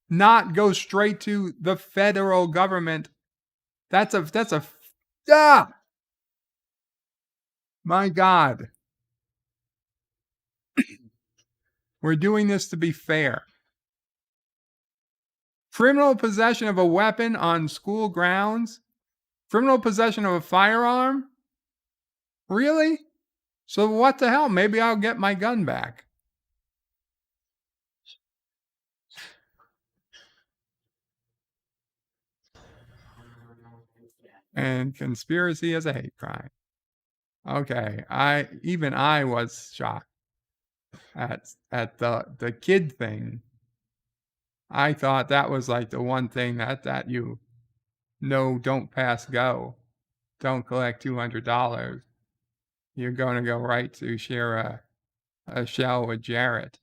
not go straight to the federal government? That's a my God. We're doing this to be fair. Criminal possession of a weapon on school grounds? Criminal possession of a firearm? Really? So what the hell? Maybe I'll get my gun back. And conspiracy as a hate crime. Okay, I was shocked at the kid thing. I thought that was like the one thing that you know, don't pass go. Don't collect $200. You're going to go right to share a shell with Jarrett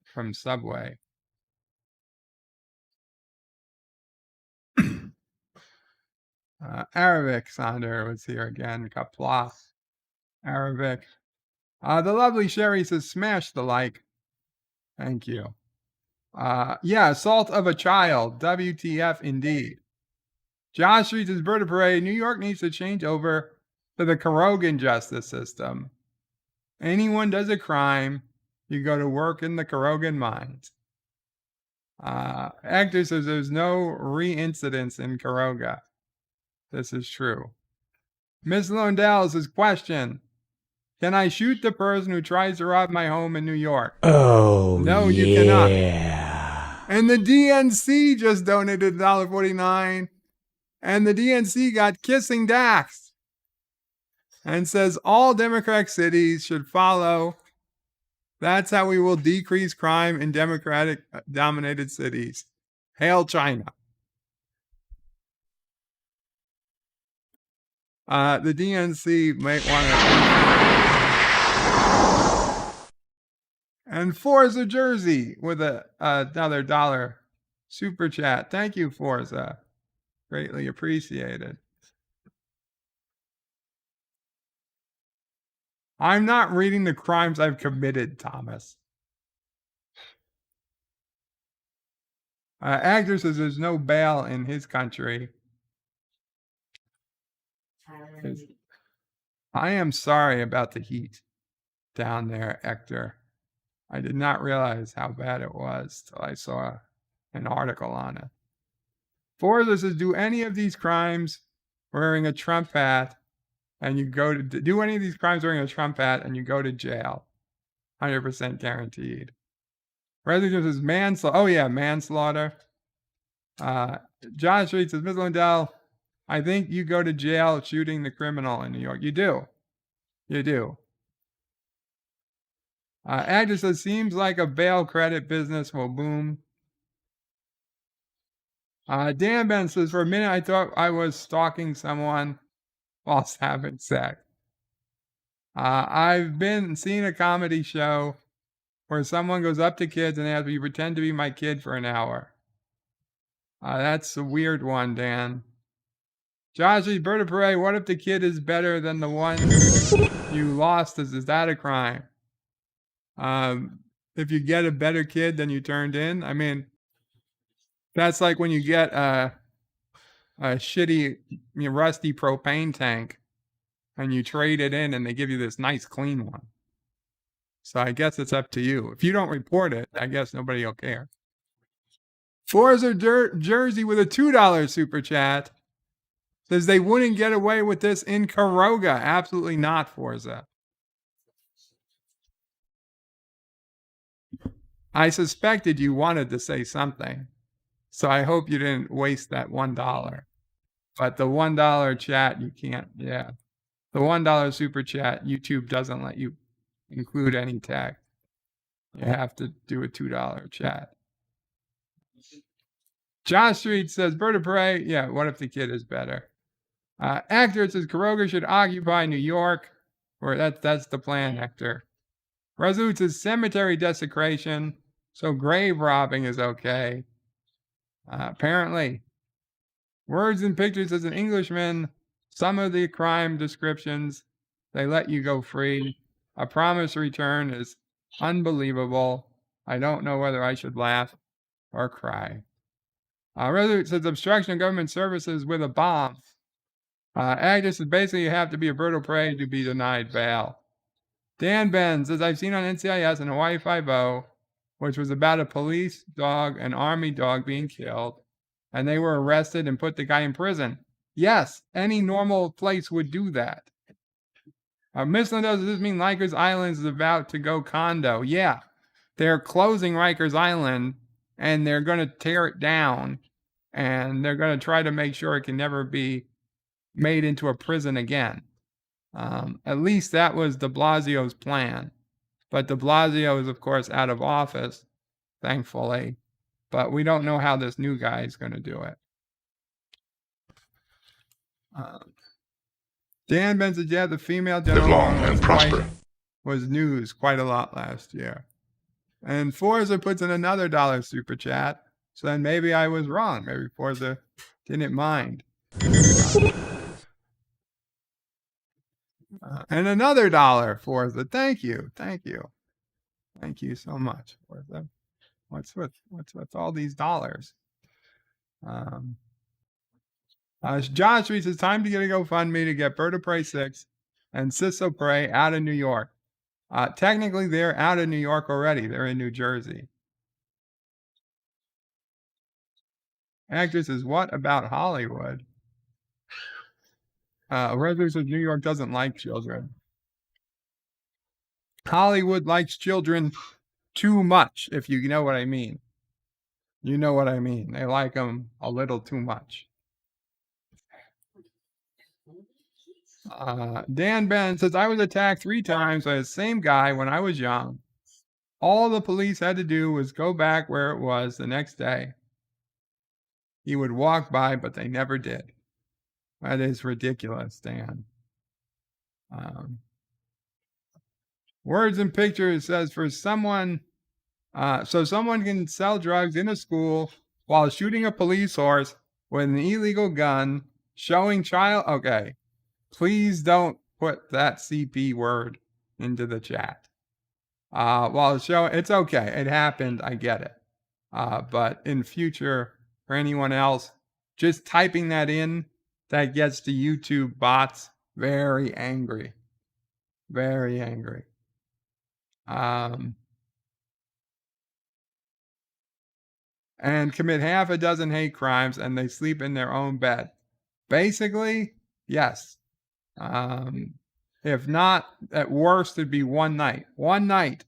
from Subway. Arabic Sonder was here again. Qapla. Arabic. The lovely Sherry says, smash the like. Thank you. Yeah, assault of a child. WTF indeed. Josh Street says, Bird of Parade. New York needs to change over to the Carogan justice system. Anyone does a crime, you go to work in the Carogan mines. Actor says there's no reincidence in Caroga. This is true. Miss Londell says, question. Can I shoot the person who tries to rob my home in New York? Oh, no, you cannot. And the DNC just donated $1.49. And the DNC got kissing Dax. And says all Democratic cities should follow. That's how we will decrease crime in Democratic-dominated cities. Hail China. The DNC might want to. And Forza Jersey with another $1 super chat. Thank you, Forza. Greatly appreciated. I'm not reading the crimes I've committed, Thomas. Actor says there's no bail in his country. I am sorry about the heat down there, Hector. I did not realize how bad it was till I saw an article on it. Forza says, do any of these crimes wearing a Trump hat and you go to do any of these crimes wearing a Trump hat and you go to jail. 100% guaranteed. Resident says manslaughter. Oh yeah, manslaughter. John Street says, Ms. Lundell, I think you go to jail shooting the criminal in New York. You do. You do. Agnes says, seems like a bail credit business will boom. Dan Ben says, for a minute I thought I was stalking someone whilst having sex. I've been seeing a comedy show where someone goes up to kids and asks, will you pretend to be my kid for an hour? That's a weird one, Dan. Joshie, Bird of Parade, what if the kid is better than the one you lost? Is that a crime? If you get a better kid than you turned in, I mean, that's like when you get a shitty, rusty propane tank and you trade it in and they give you this nice clean one. So I guess it's up to you. If you don't report it, I guess nobody will care. Forza Jersey with a $2 super chat says they wouldn't get away with this in Caroga. Absolutely not, Forza. I suspected you wanted to say something, so I hope you didn't waste that $1. But the $1 chat, you can't, yeah. The $1 super chat, YouTube doesn't let you include any text. You have to do a $2 chat. John Street says, Bird of Prey, yeah, what if the kid is better? Actor says, Caroga should occupy New York. Or that's the plan, Hector. Resolute says, cemetery desecration. So grave robbing is okay. Apparently. Words and pictures as an Englishman. Some of the crime descriptions, they let you go free. A promise return is unbelievable. I don't know whether I should laugh or cry. Resolute says obstruction of government services with a bomb. Agnes says basically you have to be a bird of prey to be denied bail. Dan Ben says I've seen on NCIS and Hawaii Five-0, which was about a police dog, an army dog being killed, and they were arrested and put the guy in prison. Yes, any normal place would do that. Miss Lindo, does this mean Rikers Island is about to go condo? Yeah, they're closing Rikers Island, and they're going to tear it down, and they're going to try to make sure it can never be made into a prison again. At least that was de Blasio's plan. But de Blasio is, of course, out of office, thankfully. But we don't know how this new guy is going to do it. Dan Ben said, yeah, the female general Live long and prosper. Was news quite a lot last year. And Forza puts in another $1 super chat. So then maybe I was wrong. Maybe Forza didn't mind. And another $1 Forza. Thank you. Thank you. Thank you so much, Forza. What's with all these dollars? Josh reads, it's time to get a GoFundMe to get Bird of Prey 6 and Sisso Prey out of New York. Technically, they're out of New York already. They're in New Jersey. Actress says, what about Hollywood? Resident says New York doesn't like children. Hollywood likes children too much, if you know what I mean. You know what I mean. They like them a little too much. Dan Ben says, I was attacked 3 times by the same guy when I was young. All the police had to do was go back where it was the next day. He would walk by, but they never did. That is ridiculous, Dan. Words and pictures says for someone, so someone can sell drugs in a school while shooting a police horse with an illegal gun, showing child. Okay, please don't put that CP word into the chat. While showing, it's okay, it happened, I get it. But in future, for anyone else, just typing that in, that gets the YouTube bots very angry. Very angry. And commit half a dozen hate crimes and they sleep in their own bed. Basically, yes. If not, at worst, it'd be one night. One night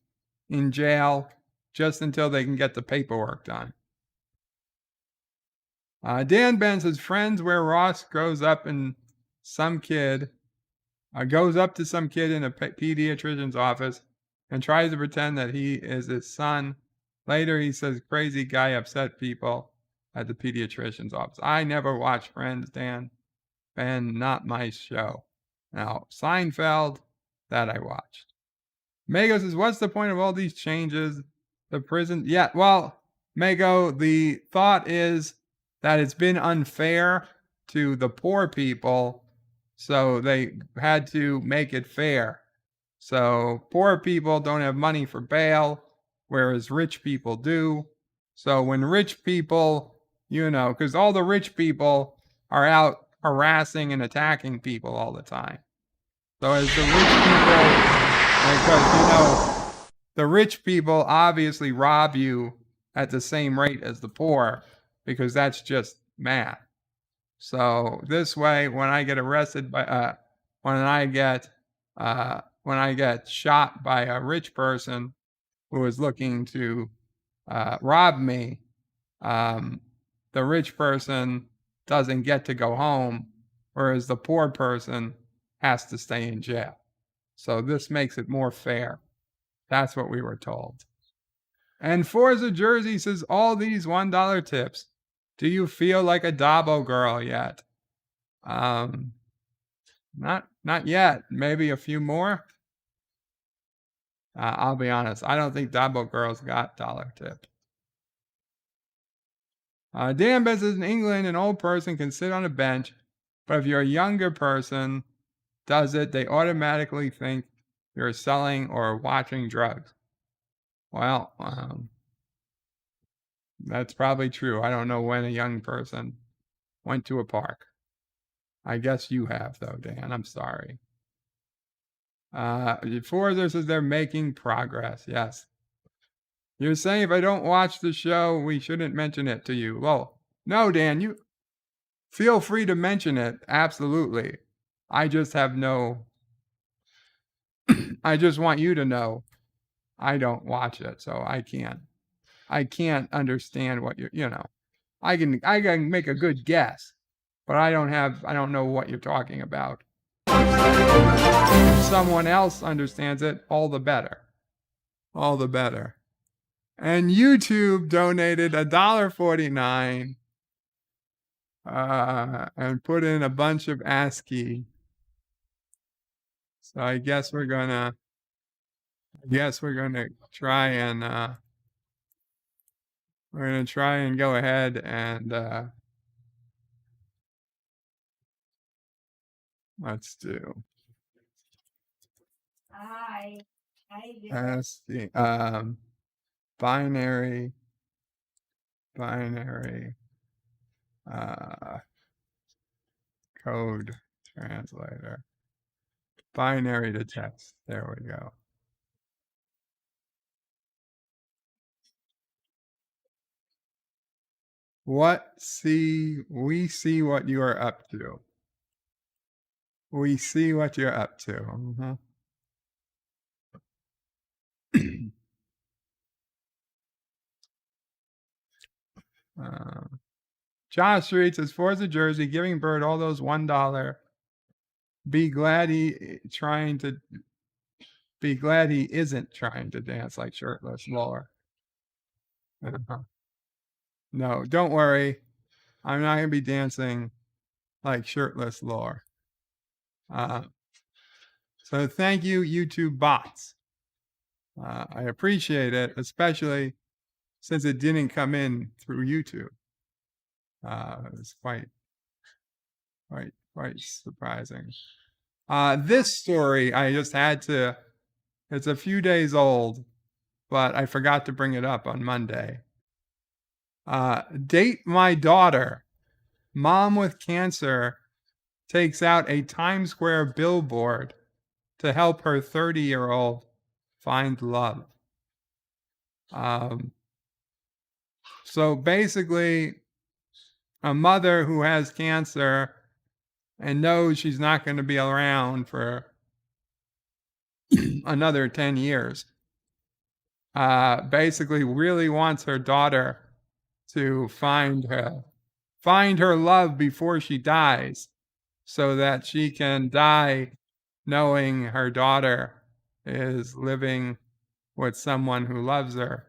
in jail just until they can get the paperwork done. Dan Ben says, friends where Ross goes up to some kid in a pediatrician's office and tries to pretend that he is his son. Later, he says, crazy guy upset people at the pediatrician's office. I never watched Friends, Dan. Ben, not my show. Now, Seinfeld, that I watched. Mago says, what's the point of all these changes? The prison, yeah, well, Mago, the thought is that it's been unfair to the poor people, so they had to make it fair. So poor people don't have money for bail, whereas rich people do. So when rich people, because all the rich people are out harassing and attacking people all the time. So as the rich people, because, the rich people obviously rob you at the same rate as the poor, because that's just math. So this way, when I get arrested when I get shot by a rich person who is looking to rob me, the rich person doesn't get to go home, whereas the poor person has to stay in jail. So this makes it more fair. That's what we were told. And Forza Jersey says, all these $1 tips. Do you feel like a Dabo girl yet? Not yet. Maybe a few more. I'll be honest. I don't think Dabo girls got dollar tip. Dan says in England, an old person can sit on a bench, but if you're a younger person does it, they automatically think you're selling or watching drugs. Well, that's probably true. I don't know when a young person went to a park. I guess you have, though, Dan. I'm sorry. Forza says they're making progress. Yes. You're saying if I don't watch the show, we shouldn't mention it to you. Well, no, Dan, you feel free to mention it. Absolutely. I just have no. I just want you to know I don't watch it, so I can't understand what you know. I can make a good guess, but I don't know what you're talking about. If someone else understands it, all the better. All the better. And YouTube donated $1.49 and put in a bunch of ASCII. So I guess we're gonna try and go ahead and let's do ASCII binary code translator. Binary to text. There we go. We see what you are up to. We see what you're up to. Josh Street says, Forza Jersey, giving Bird all those $1. Be glad he isn't trying to dance like shirtless Laura. No, don't worry. I'm not going to be dancing like shirtless Laura. So thank you, YouTube bots. I appreciate it, especially since it didn't come in through YouTube. It's quite surprising. This story I just had to. It's a few days old, but I forgot to bring it up on Monday. Date my daughter. Mom with cancer takes out a Times Square billboard to help her 30-year-old find love. So basically, a mother who has cancer and knows she's not going to be around for another 10 years, basically really wants her daughter to find her love before she dies, so that she can die knowing her daughter is living with someone who loves her,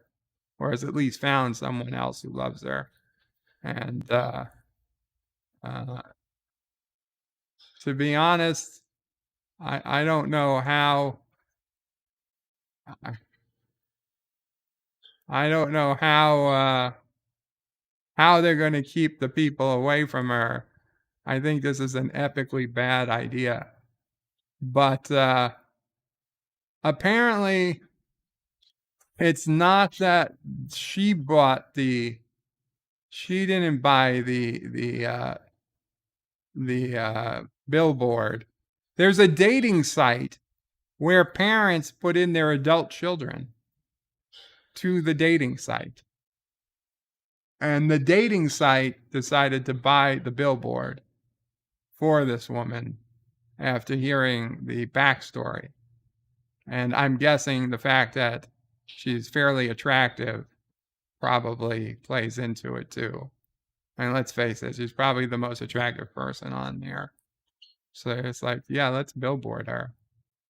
or has at least found someone else who loves her. And to be honest, I don't know how. I don't know how they're going to keep the people away from her. I think this is an epically bad idea. But apparently, it's not that she didn't buy the billboard. There's a dating site where parents put in their adult children to the dating site. And the dating site decided to buy the billboard for this woman after hearing the backstory. And I'm guessing the fact that she's fairly attractive probably plays into it too. And let's face it, she's probably the most attractive person on there. So it's like, yeah, let's billboard her.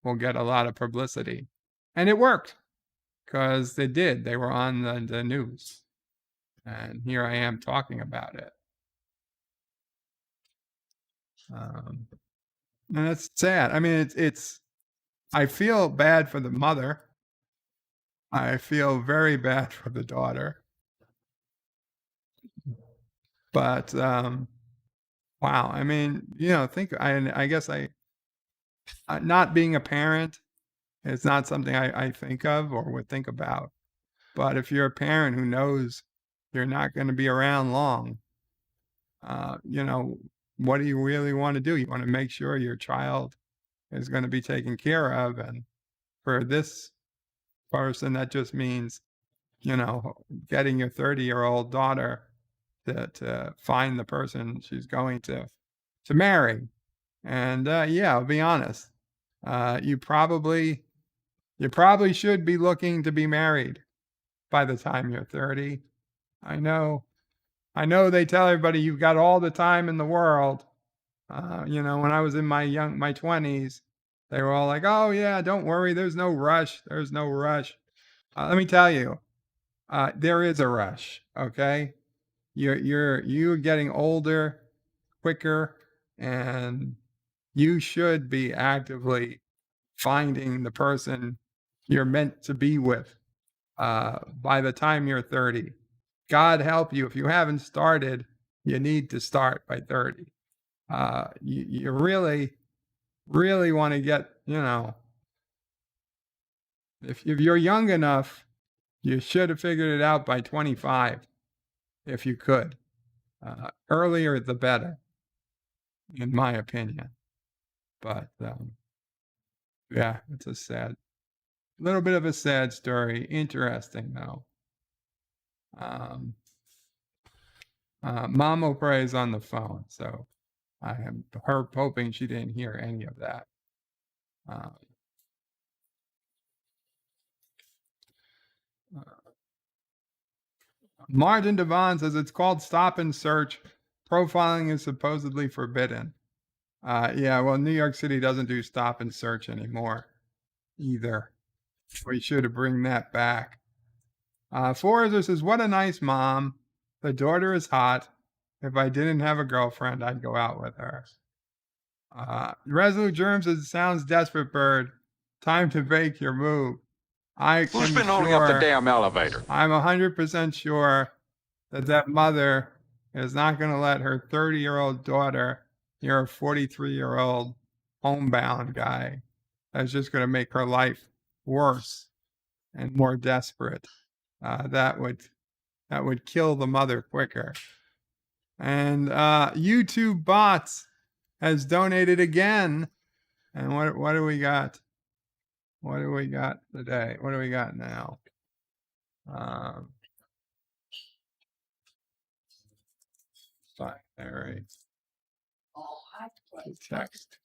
We'll get a lot of publicity. And it worked, because they did. They were on the news. And here I am talking about it. And it's sad. I mean, it's I feel bad for the mother. I feel very bad for the daughter. But wow, I mean, think I guess not being a parent is not something I think of or would think about. But if you're a parent who knows you're not going to be around long, what do you really want to do? You want to make sure your child is going to be taken care of. And for this person, that just means, getting your 30-year-old daughter to find the person she's going to marry. And yeah, I'll be honest. You probably should be looking to be married by the time you're 30. I know they tell everybody you've got all the time in the world. When I was in my 20s, they were all like, "Oh yeah, don't worry, there's no rush. There's no rush." Let me tell you, there is a rush. Okay, you're getting older quicker, and you should be actively finding the person you're meant to be with by the time you're 30. God help you if you haven't started. You need to start by 30. You really, really want to get, if you're young enough, you should have figured it out by 25, if you could. Earlier, the better, in my opinion. But yeah, it's a little bit of a sad story. Interesting, though. Mama Praise on the phone, so I am hoping she didn't hear any of that. Martin Devon says it's called stop and search. Profiling is supposedly forbidden. Yeah, well, New York City doesn't do stop and search anymore either. We should bring that back. Forrester says, what a nice mom. The daughter is hot. If I didn't have a girlfriend, I'd go out with her. Resolute Germ says, sounds desperate, Bird. Time to make your move. Who's been holding up the damn elevator? I'm 100% sure that mother is not going to let her 30-year-old daughter near a 43-year-old homebound guy. That's just going to make her life worse and more desperate. That would kill the mother quicker. And YouTube Bots has donated again. And what do we got? What do we got today? What do we got now? Binary text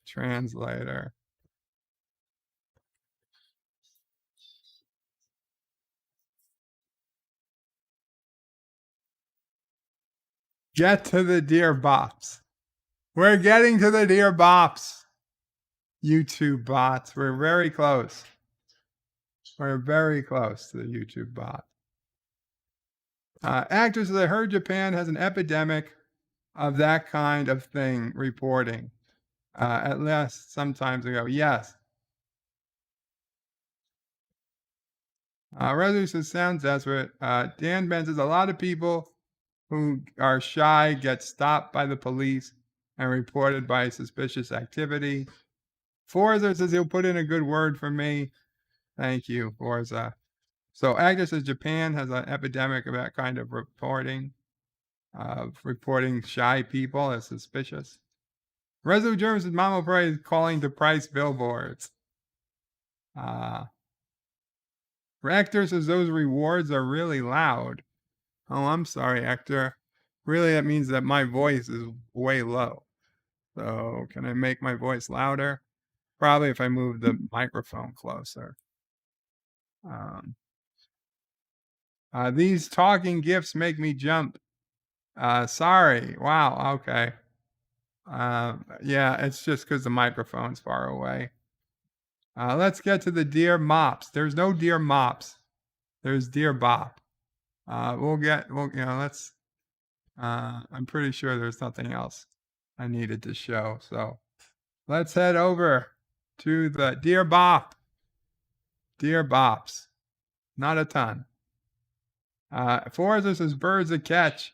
translator. Get to the dear bops. We're getting to the dear bops. YouTube bots. We're very close. We're very close to the YouTube bot. Actors, I heard Japan has an epidemic of that kind of thing reporting. At least some time ago. Yes. Resolute says, sounds desperate. Dan Ben says, a lot of people who are shy get stopped by the police and reported by suspicious activity. Forza says he'll put in a good word for me. Thank you, Forza. So Agnes says Japan has an epidemic of that kind of reporting shy people as suspicious. Resolute German says Mama Bray is calling to price billboards. Hector says those rewards are really loud. Oh, I'm sorry, Hector. Really, that means that my voice is way low. So can I make my voice louder? Probably if I move the microphone closer. These talking gifts make me jump. Sorry. Wow. Okay. Yeah, it's just because the microphone's far away. Let's get to the dear mops. There's no dear mops. There's dear bop. Let's. I'm pretty sure there's nothing else I needed to show. So let's head over to the dear bop. Dear bops. Not a ton. Forza says Birds a Catch.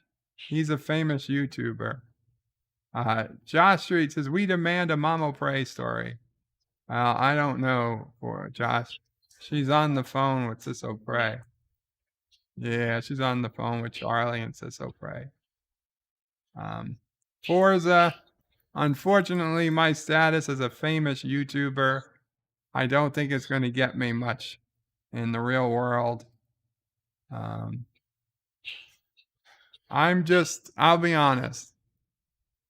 He's a famous YouTuber. Josh Street says, we demand a Mamo Prey story. I don't know for Josh. She's on the phone with Sisso Prey. Yeah, she's on the phone with Charlie and Sisso Prey. Forza, unfortunately, my status as a famous YouTuber, I don't think it's going to get me much in the real world. I'll be honest.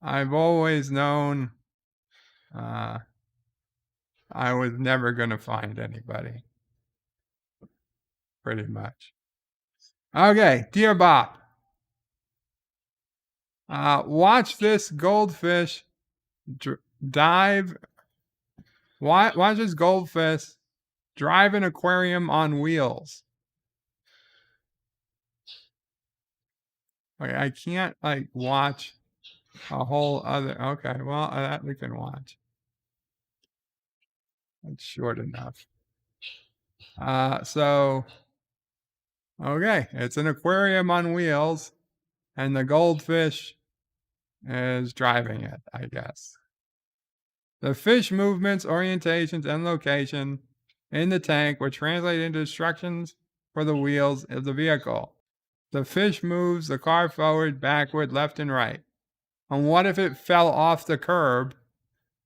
I've always known I was never going to find anybody. Pretty much. Okay, Dear Bop. Watch this goldfish dive. Watch this goldfish drive an aquarium on wheels. Okay, I can't watch a whole other. Okay, well that we can watch. It's short enough. So okay, it's an aquarium on wheels, and the goldfish is driving it, I guess. The fish movements, orientations, and location in the tank were translated into instructions for the wheels of the vehicle. The fish moves the car forward, backward, left, and right. And what if it fell off the curb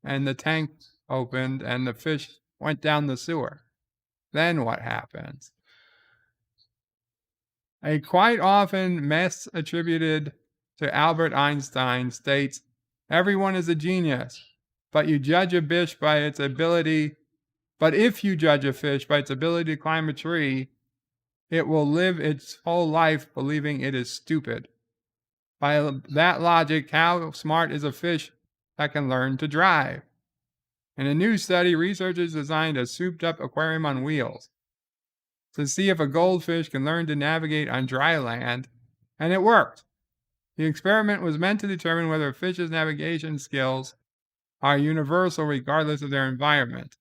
and the tank opened and the fish went down the sewer? Then what happens? A quite often myth attributed to Albert Einstein states, everyone is a genius, but you judge a fish by its ability. But if you judge a fish by its ability to climb a tree, it will live its whole life believing it is stupid. By that logic, how smart is a fish that can learn to drive? In a new study, researchers designed a souped-up aquarium on wheels to see if a goldfish can learn to navigate on dry land, and it worked. The experiment was meant to determine whether a fish's navigation skills are universal regardless of their environment.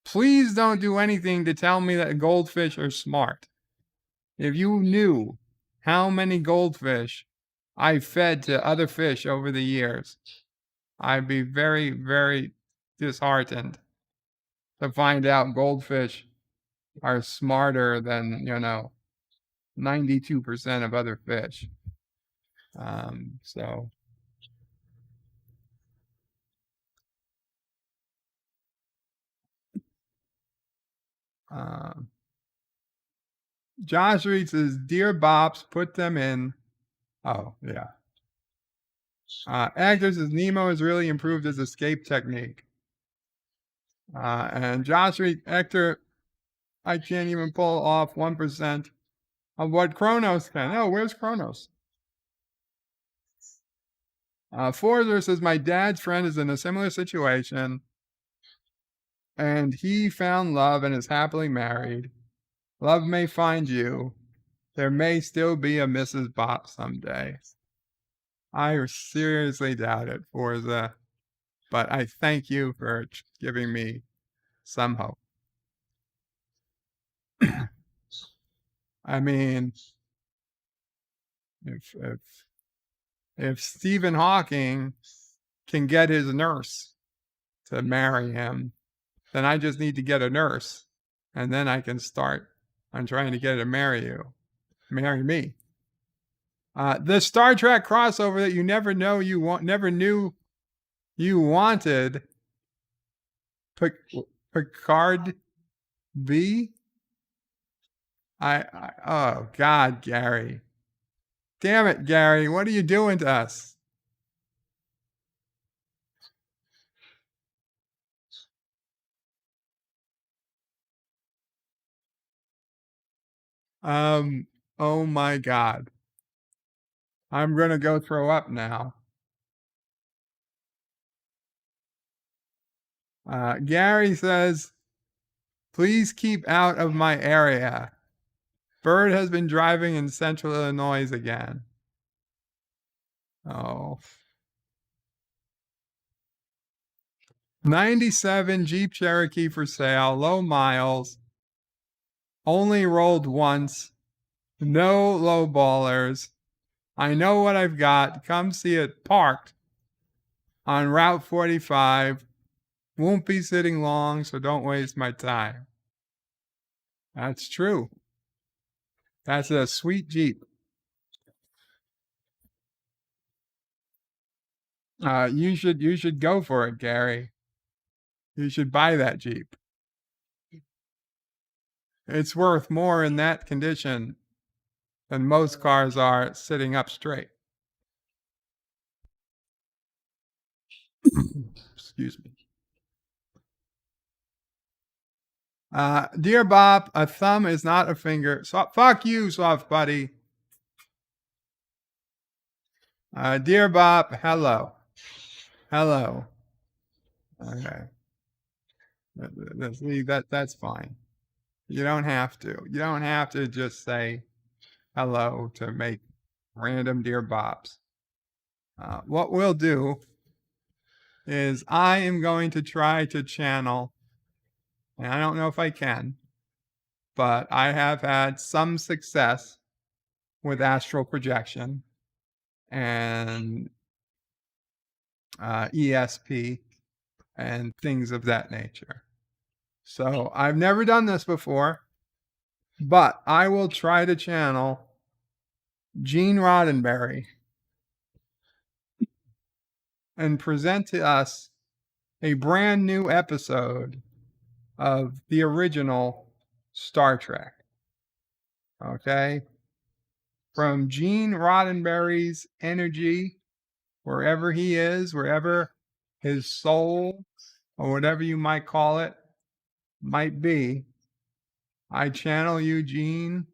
Please don't do anything to tell me that goldfish are smart. If you knew how many goldfish I fed to other fish over the years, I'd be very, very disheartened to find out goldfish are smarter than, 92% of other fish. Josh Reed says, Dear Bops, put them in. Oh, yeah. Actor says, Nemo has really improved his escape technique. And Josh Reed, Hector, I can't even pull off 1% of what Kronos can. Oh, where's Kronos? Forzer says, my dad's friend is in a similar situation, and he found love and is happily married. Love may find you. There may still be a Mrs. Bop someday. I seriously doubt it, Forza, but I thank you for giving me some hope. I mean, if Stephen Hawking can get his nurse to marry him, then I just need to get a nurse, and then I can start on trying to get her to marry me. The Star Trek crossover that you never knew you wanted, Picard B. Oh God, Gary. Damn it, Gary. What are you doing to us? Oh my God. I'm going to go throw up now. Gary says, please keep out of my area. Bird has been driving in central Illinois again. Oh. 97 Jeep Cherokee for sale, low miles. Only rolled once. No low ballers. I know what I've got. Come see it parked on Route 45. Won't be sitting long, so don't waste my time. That's true. That's a sweet Jeep. You should go for it, Gary. You should buy that Jeep. It's worth more in that condition than most cars are sitting up straight. Excuse me. Dear Bob, a thumb is not a finger. So, fuck you, soft buddy. Dear Bob, hello. Hello. Okay. That's fine. You don't have to. You don't have to just say hello to make random Dear Bobs. What we'll do is I am going to try to channel, and I don't know if I can, but I have had some success with astral projection and ESP and things of that nature. So I've never done this before, but I will try to channel Gene Roddenberry and present to us a brand new episode of the original Star Trek. Okay? From Gene Roddenberry's energy, wherever he is, wherever his soul, or whatever you might call it, might be, I channel you, Gene.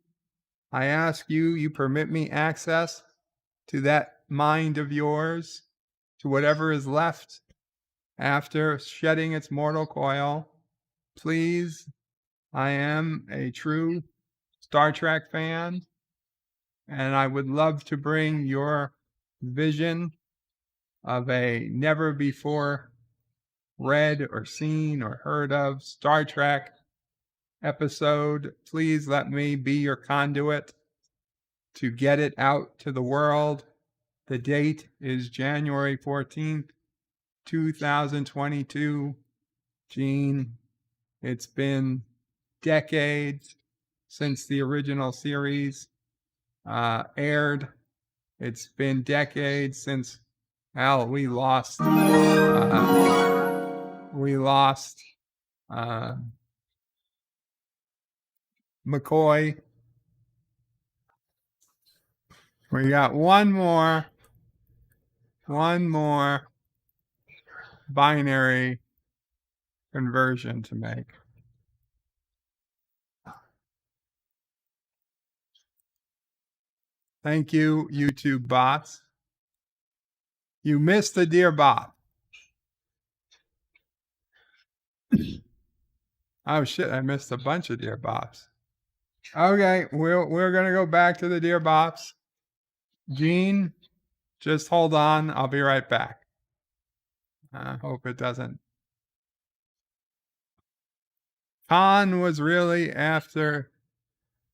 I ask you, you permit me access to that mind of yours, to whatever is left after shedding its mortal coil. Please, I am a true Star Trek fan, and I would love to bring your vision of a never before read or seen or heard of Star Trek episode. Please let me be your conduit to get it out to the world. The date is January 14th, 2022. Gene, it's been decades since the original series aired. It's been decades since, we lost McCoy. We got one more binary conversion to make. Thank you, YouTube bots. You missed the Dear Bob. Oh shit, I missed a bunch of Dear Bobs. Okay, we're gonna go back to the Dear Bobs. Gene, just hold on. I'll be right back. I hope it doesn't. Khan was really after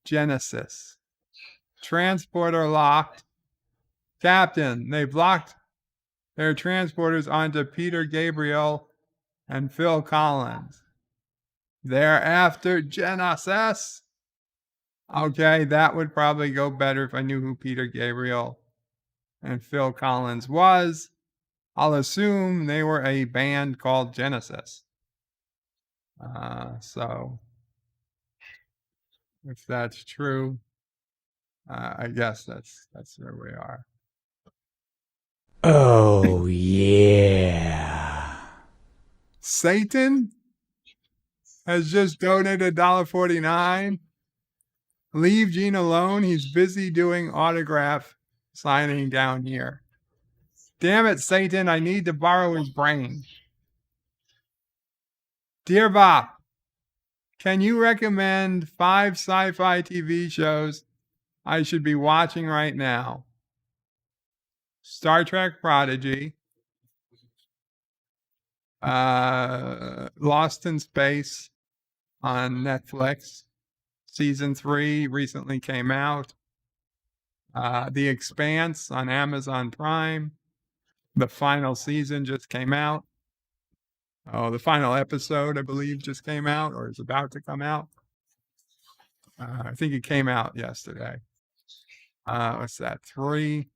Genesis. Transporter locked. Captain, they've locked their transporters onto Peter Gabriel and Phil Collins. They're after Genesis. Okay, that would probably go better if I knew who Peter Gabriel and Phil Collins was. I'll assume they were a band called Genesis. So if that's true, I guess that's where we are. Oh, yeah. Satan has just donated $1.49. Leave Gene alone. He's busy doing autograph signing down here. Damn it, Satan. I need to borrow his brain. Dear Bob, can you recommend 5 sci-fi TV shows I should be watching right now? Star Trek Prodigy, Lost in Space on Netflix, Season 3 recently came out. The Expanse on Amazon Prime. The final season just came out. Oh, the final episode, I believe, just came out or is about to come out. I think it came out yesterday. What's that? 3.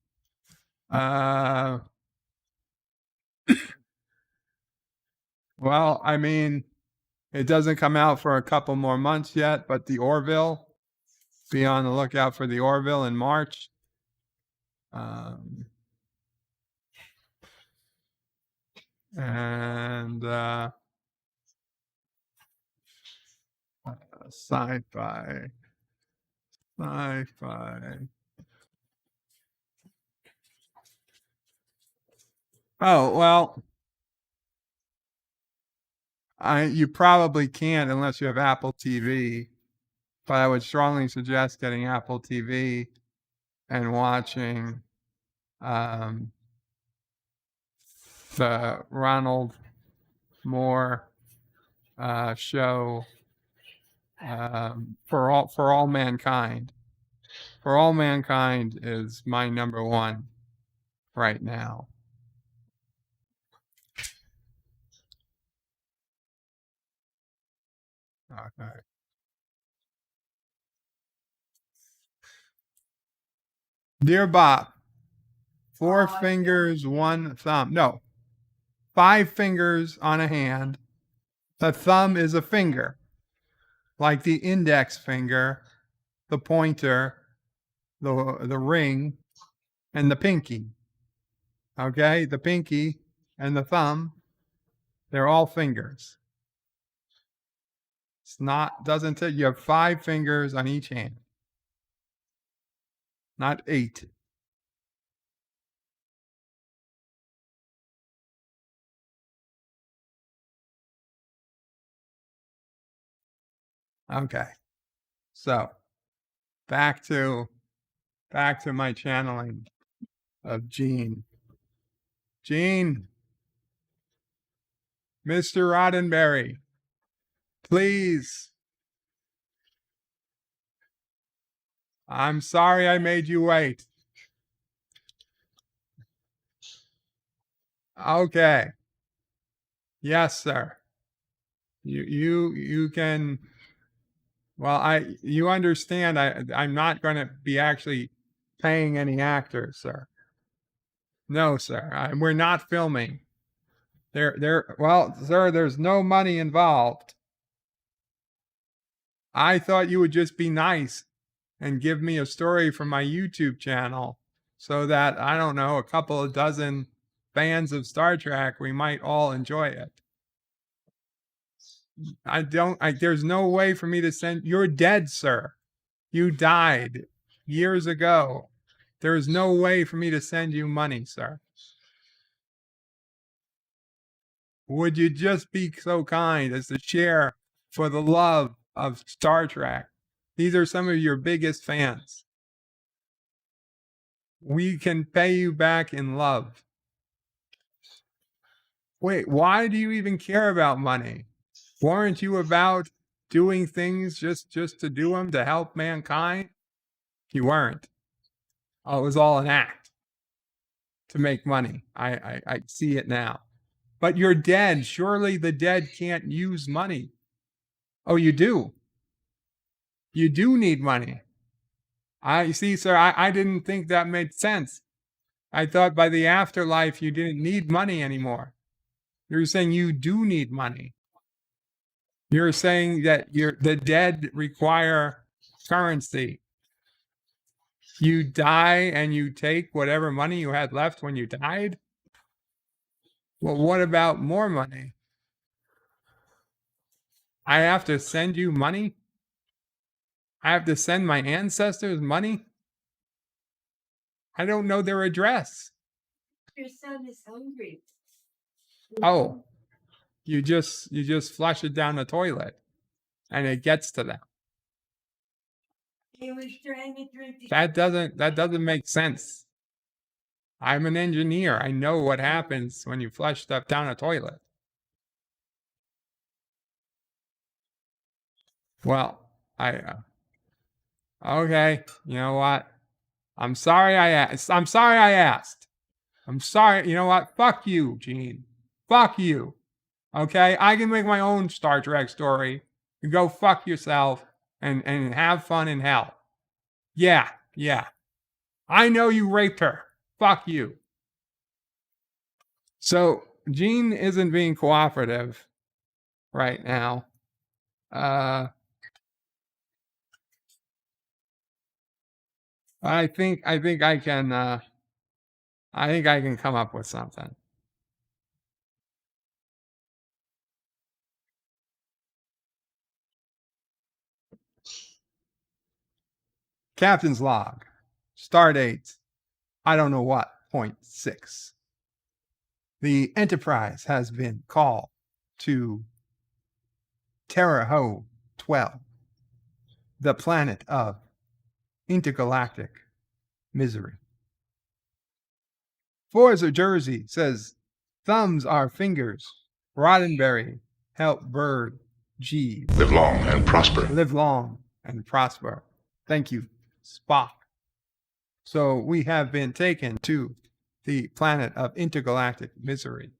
Well, I mean, it doesn't come out for a couple more months yet, but the Orville, be on the lookout for the Orville in March. And sci-fi. Oh, well, you probably can't unless you have Apple TV, but I would strongly suggest getting Apple TV and watching the Ronald Moore show for all mankind. For All Mankind is my number one right now. Okay. Dear Bob, 4 fingers, 1 thumb. No, 5 fingers on a hand. The thumb is a finger, like the index finger, the pointer, the ring, and the pinky. Okay, the pinky and the thumb, they're all fingers. It's not, doesn't tell you have 5 fingers on each hand, not 8. Okay, so back to my channeling of Gene. Gene, Mr. Roddenberry, please. I'm sorry I made you wait. Okay. Yes, sir. You can. Well, you understand. I'm not going to be actually paying any actors, sir. No, sir. We're not filming. Well, sir, there's no money involved. I thought you would just be nice and give me a story from my YouTube channel so that, I don't know, a couple of dozen fans of Star Trek, we might all enjoy it. There's no way for me to send, you're dead, sir. You died years ago. There is no way for me to send you money, sir. Would you just be so kind as to share for the love of Star Trek? These are some of your biggest fans. We can pay you back in love. Wait, why do you even care about money? Weren't you about doing things just to do them, to help mankind? You weren't. Oh, it was all an act to make money. I see it now. But you're dead. Surely the dead can't use money. Oh, you do. You do need money. I see, sir, I didn't think that made sense. I thought by the afterlife you didn't need money anymore. You're saying you do need money. You're saying that the dead require currency. You die and you take whatever money you had left when you died? Well, what about more money? I have to send you money? I have to send my ancestors money? I don't know their address. Your son is hungry. Oh, you just flush it down the toilet and it gets to them. He was trying to drink the That doesn't make sense. I'm an engineer. I know what happens when you flush stuff down a toilet. Well, Okay, you know what? I'm sorry I asked. I'm sorry I asked. I'm sorry. You know what? Fuck you, Gene. Fuck you. Okay? I can make my own Star Trek story. You go fuck yourself and have fun in hell. Yeah, yeah. I know you raped her. Fuck you. So Gene isn't being cooperative right now. I think I can come up with something. Captain's log. Stardate, I don't know what, 0.6. The Enterprise has been called to Terra-Ho 12, the planet of intergalactic misery. Forza Jersey says, thumbs are fingers. Roddenberry, help Bird G. Live long and prosper. Live long and prosper. Thank you, Spock. So we have been taken to the planet of intergalactic misery.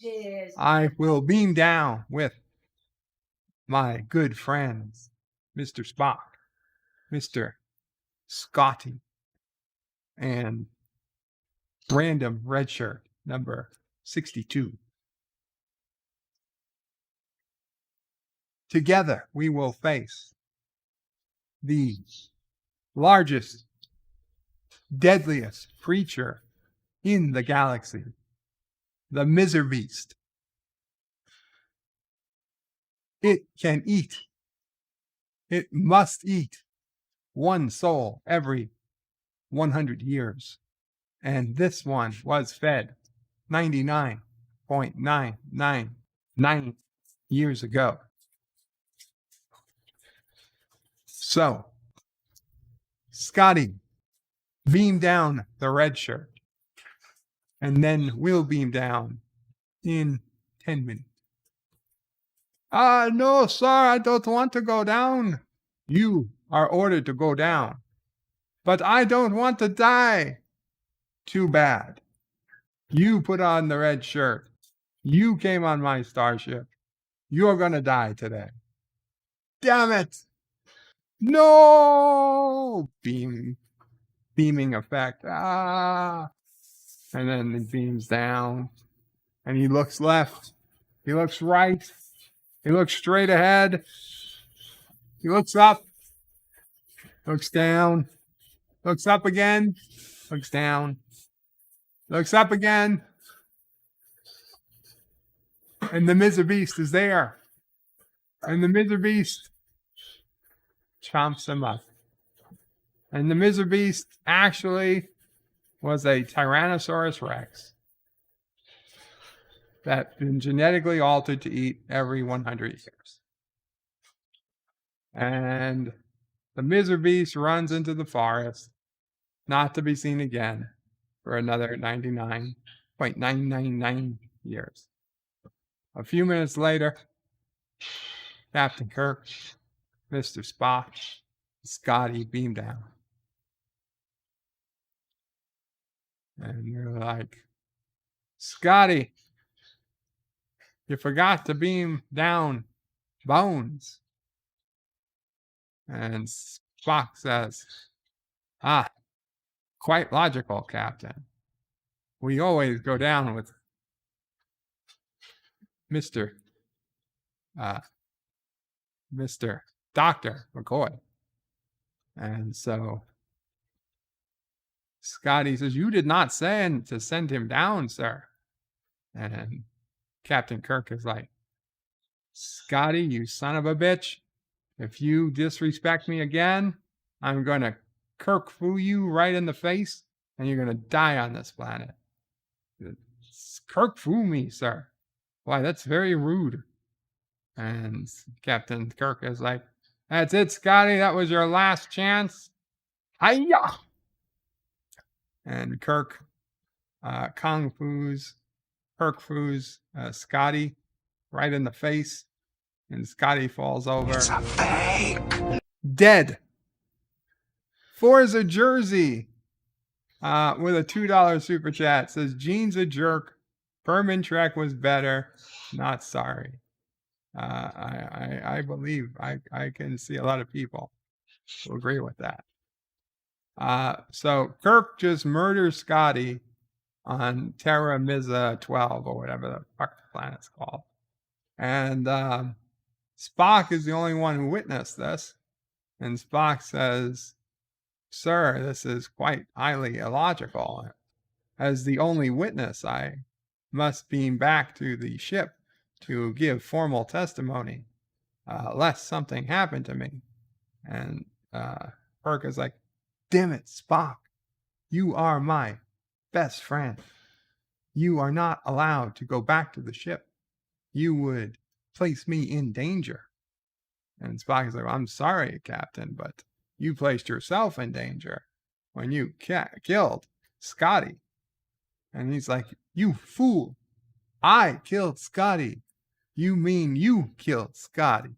Cheers. I will beam down with my good friends, Mr. Spock, Mr. Scotty, and random red shirt number 62. Together we will face the largest, deadliest creature in the galaxy, the Miser Beast. It can eat. It must eat one soul every 100 years. And this one was fed 99.999 years ago. So, Scotty, beam down the red shirt. And then we'll beam down in 10 minutes. No, sir, I don't want to go down. You are ordered to go down. But I don't want to die. Too bad. You put on the red shirt. You came on my starship. You're going to die today. Damn it. No! Beaming effect. And then it beams down. And he looks left. He looks right. He looks straight ahead. He looks up. Looks down. Looks up again. Looks down. Looks up again. And the Miser Beast is there. And the Miser Beast chomps him up. And the Miser Beast actually was a Tyrannosaurus Rex that's been genetically altered to eat every 100 years. And the Miser Beast runs into the forest, not to be seen again for another 99.999 years. A few minutes later, Captain Kirk, Mr. Spock, Scotty beam down. And you're like, Scotty, you forgot to beam down Bones. And Spock says, quite logical, Captain. We always go down with Mr. Dr. McCoy. And so Scotty says, you did not send him down, sir. And Captain Kirk is like, Scotty, you son of a bitch. If you disrespect me again, I'm going to Kirk foo you right in the face, and you're going to die on this planet. Kirk foo me, sir. Why, that's very rude. And Captain Kirk is like, that's it, Scotty. That was your last chance. Hiya! And Kirk Kirk foos Scotty right in the face. And Scotty falls over. It's a fake. Dead. Forza Jersey with a $2 super chat says, Gene's a jerk. Berman Trek was better. Not sorry. I believe I can see a lot of people who agree with that. So Kirk just murders Scotty on Terra Mizza 12 or whatever the fuck the planet's called. And Spock is the only one who witnessed this. And Spock says, Sir, this is quite highly illogical. As the only witness, I must beam back to the ship to give formal testimony, lest something happened to me. And Kirk is like, damn it, Spock, you are my best friend. You are not allowed to go back to the ship. You would place me in danger. And Spock is like, well, I'm sorry, Captain, but you placed yourself in danger when you killed Scotty. And he's like, you fool. I killed Scotty. You mean you killed Scotty.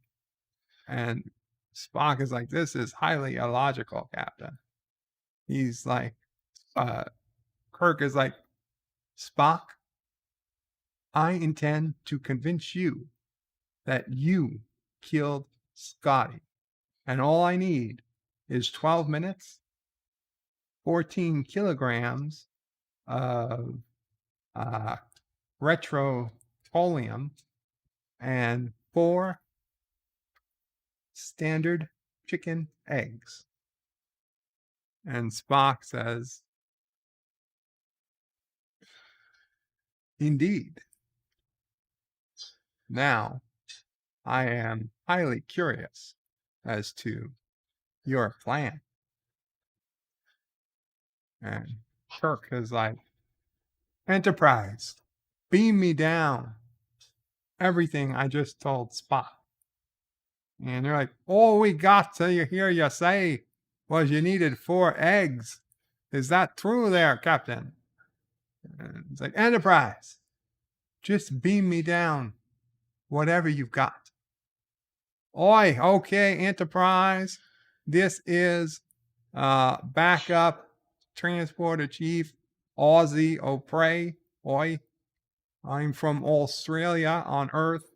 And Spock is like, this is highly illogical, Captain. He's like, Kirk is like, Spock, I intend to convince you that you killed Scotty. And all I need is 12 minutes, 14 kilograms of retrotoluene, and 4 standard chicken eggs. And Spock says, indeed. Now, I am highly curious as to your plan. And Kirk is like, Enterprise, beam me down everything I just told Spock. And they're like, all we got to hear you say was you needed 4 eggs. Is that true there, Captain? And it's like, Enterprise, just beam me down whatever you've got. Oi, okay, Enterprise. This is backup transporter chief Aussie O'Prey. Oi, I'm from Australia on Earth.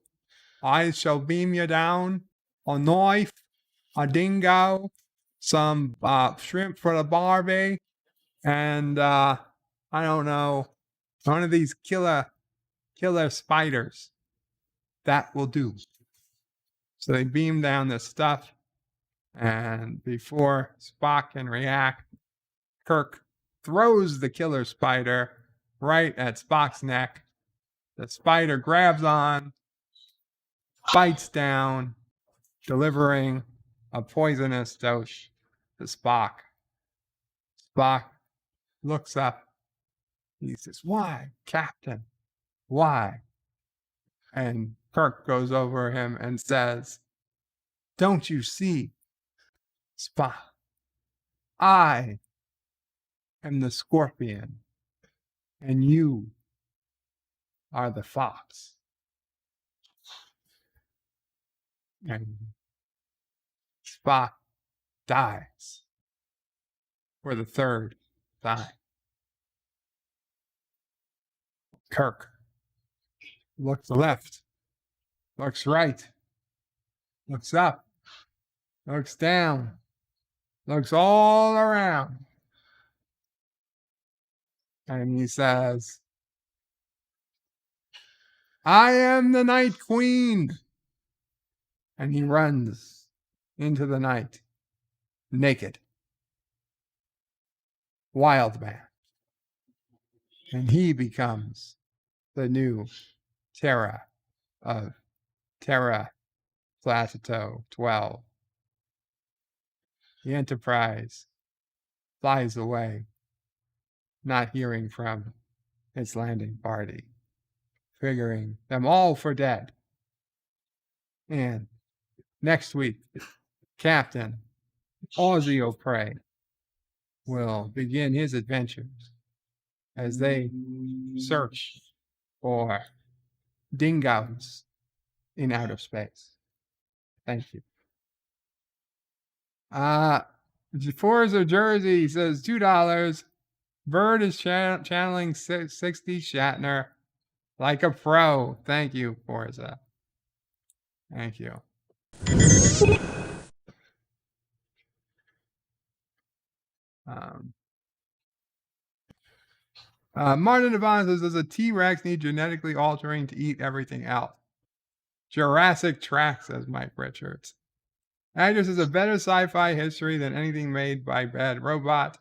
I shall beam you down a knife, a dingo, some shrimp for the barbie, and I don't know, one of these killer spiders. That will do. So they beam down this stuff, and before Spock can react, Kirk throws the killer spider right at Spock's neck. The spider grabs on, bites down, delivering a poisonous dose to Spock. Spock looks up. He says, why, Captain? Why? And Kirk goes over him and says, don't you see, Spock? I am the scorpion, and you are the fox. And Spock dies for the 3rd time. Kirk looks left, looks right, looks up, looks down, looks all around. And he says, I am the Night Queen. And he runs into the night, naked. Wild man. And he becomes the new Terra of Terra Plateau 12. The Enterprise flies away, not hearing from its landing party, figuring them all for dead. And next week, Captain Aussie O'Prey will begin his adventures as they search for dingoes in outer space. Thank you. Forza Jersey says $2. Bird is channeling 60 Shatner like a pro. Thank you, Forza. Thank you. Martin Devon says, does a T-Rex need genetically altering to eat everything else? Jurassic Track, says Mike Richards. Actress is a better sci-fi history than anything made by Bad Robot.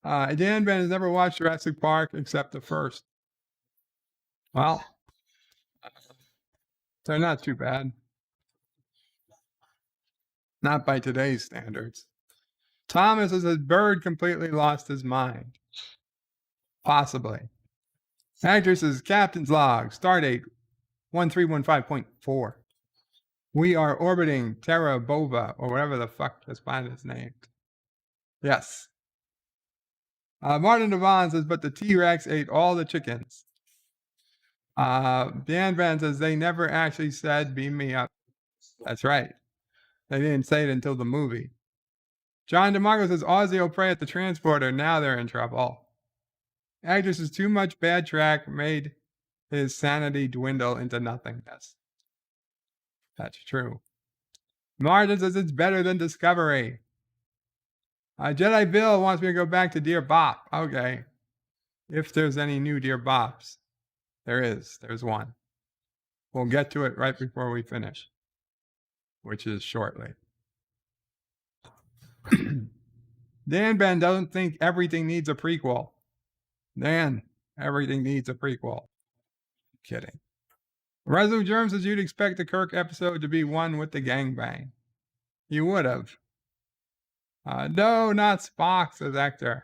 Dan Ben has never watched Jurassic Park except the first. Well, they're not too bad. Not by today's standards. Thomas says, his bird completely lost his mind. Possibly. Actress is Captain's Log, Stardate 1315.4. We are orbiting Terra Bova, or whatever the fuck this planet is named. Yes. Martin Devon says, but the T-Rex ate all the chickens. Dan Van says, they never actually said, beam me up. That's right. They didn't say it until the movie. John DeMarco says, Ozzy will pray at the transporter. Now they're in trouble. Actress is too much bad track, made his sanity dwindle into nothingness. That's true. Martin says it's better than Discovery. Jedi Bill wants me to go back to Dear Bop. Okay. If there's any new Dear Bops. There is. There's one. We'll get to it right before we finish, which is shortly. Dan Ben doesn't think everything needs a prequel. Dan, everything needs a prequel. Kidding. Resolute Germ says you'd expect the Kirk episode to be one with the gangbang. You would have. No, not Spock, says Hector.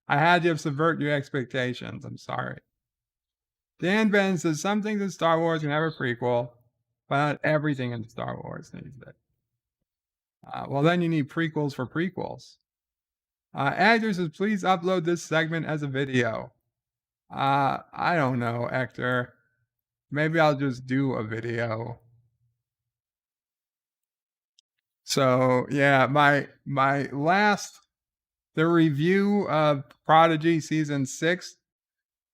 I had to subvert your expectations. I'm sorry. Dan Ben says some things in Star Wars can have a prequel, but not everything in Star Wars needs it. Well, then you need prequels for prequels. Hector says, please upload this segment as a video. I don't know, Hector. Maybe I'll just do a video. So yeah, my last, the review of Prodigy season 6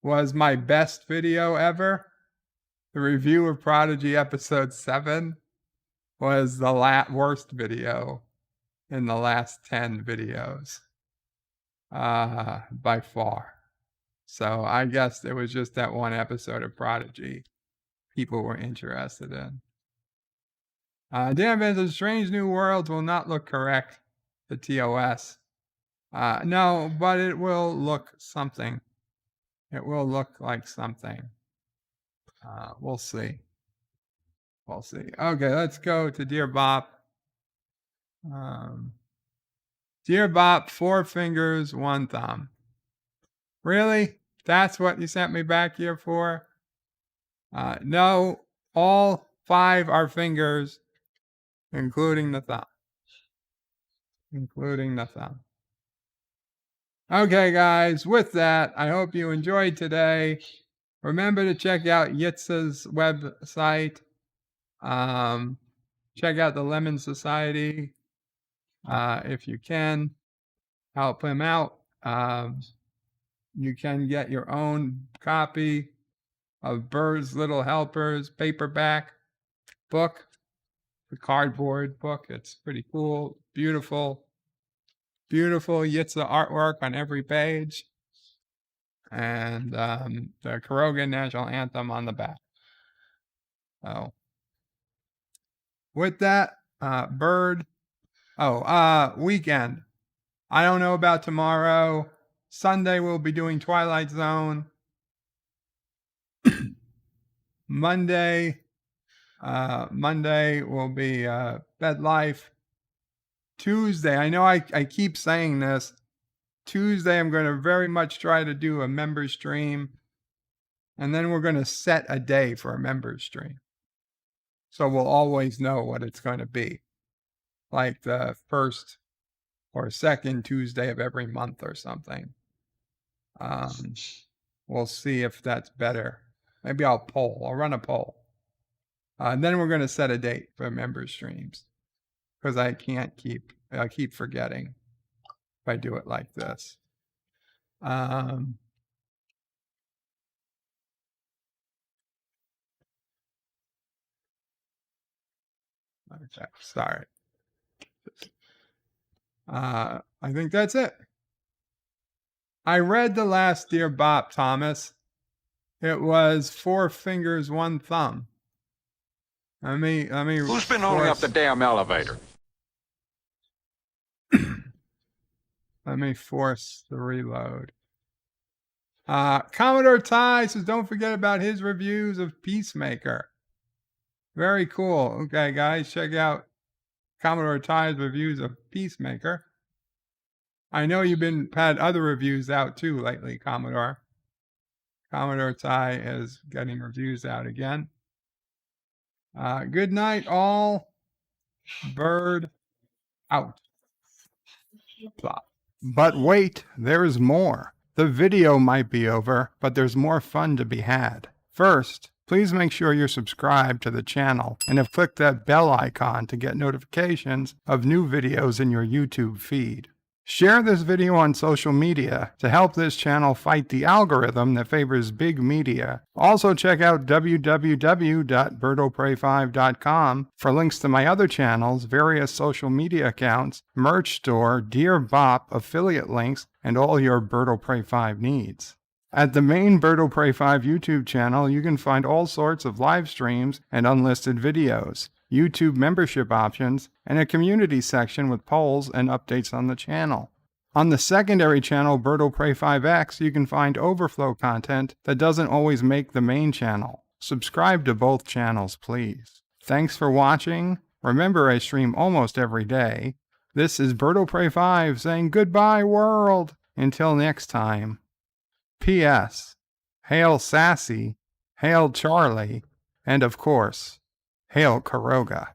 was my best video ever. The review of Prodigy episode 7 was the worst video in the last 10 videos, by far. So I guess it was just that one episode of Prodigy people were interested in. Dan Van says, Strange New Worlds will not look correct to TOS. No, but it will look something. It will look like something. We'll see. We'll see. Okay, let's go to Dear Bop. Dear Bop, 4 fingers, 1 thumb. Really? That's what you sent me back here for? No, all 5 are fingers, including the thumb. Including the thumb. Okay, guys, with that, I hope you enjoyed today. Remember to check out Yitz's website. Check out the Lemon Society if you can. Help him out. You can get your own copy of Bird's Little Helpers paperback book, the cardboard book. It's pretty cool, beautiful, beautiful Yitza artwork on every page, and the Karogan National Anthem on the back. So, with that, Bird. Weekend. I don't know about tomorrow. Sunday we'll be doing Twilight Zone. Monday will be Bed Life. Tuesday, I know I keep saying this. Tuesday I'm going to very much try to do a member stream. And then we're going to set a day for a member stream. So we'll always know what it's going to be. Like the first or second Tuesday of every month or something. We'll see if that's better. Maybe I'll run a poll. And then we're going to set a date for member streams. Because I can't keep I keep forgetting if I do it like this. Okay, sorry. I think that's it. I read the last Dear Bob Thomas. It was 4 fingers, 1 thumb. Let me. Who's been holding up the damn elevator? Let me force the reload. Commodore Ty says, don't forget about his reviews of Peacemaker. Very cool. Okay, guys, check out Commodore Ty's reviews of Peacemaker. I know you've had other reviews out too lately, Commodore. Commodore Ty is getting reviews out again. Good night, all. Bird out. Plop. But wait, there's more. The video might be over, but there's more fun to be had. First, please make sure you're subscribed to the channel and have clicked that bell icon to get notifications of new videos in your YouTube feed. Share this video on social media to help this channel fight the algorithm that favors big media. Also check out www.birdoprey5.com for links to my other channels, various social media accounts, merch store, Dear Bop affiliate links, and all your Birdo Prey 5 needs. At the main Birdo Prey 5 YouTube channel, you can find all sorts of live streams and unlisted videos, YouTube membership options, and a community section with polls and updates on the channel. On the secondary channel, Birdo Prey 5X, you can find overflow content that doesn't always make the main channel. Subscribe to both channels, please. Thanks for watching. Remember, I stream almost every day. This is Birdo Prey 5 saying goodbye, world. Until next time. P.S. Hail Sassy, hail Charlie, and of course, hail Karoga.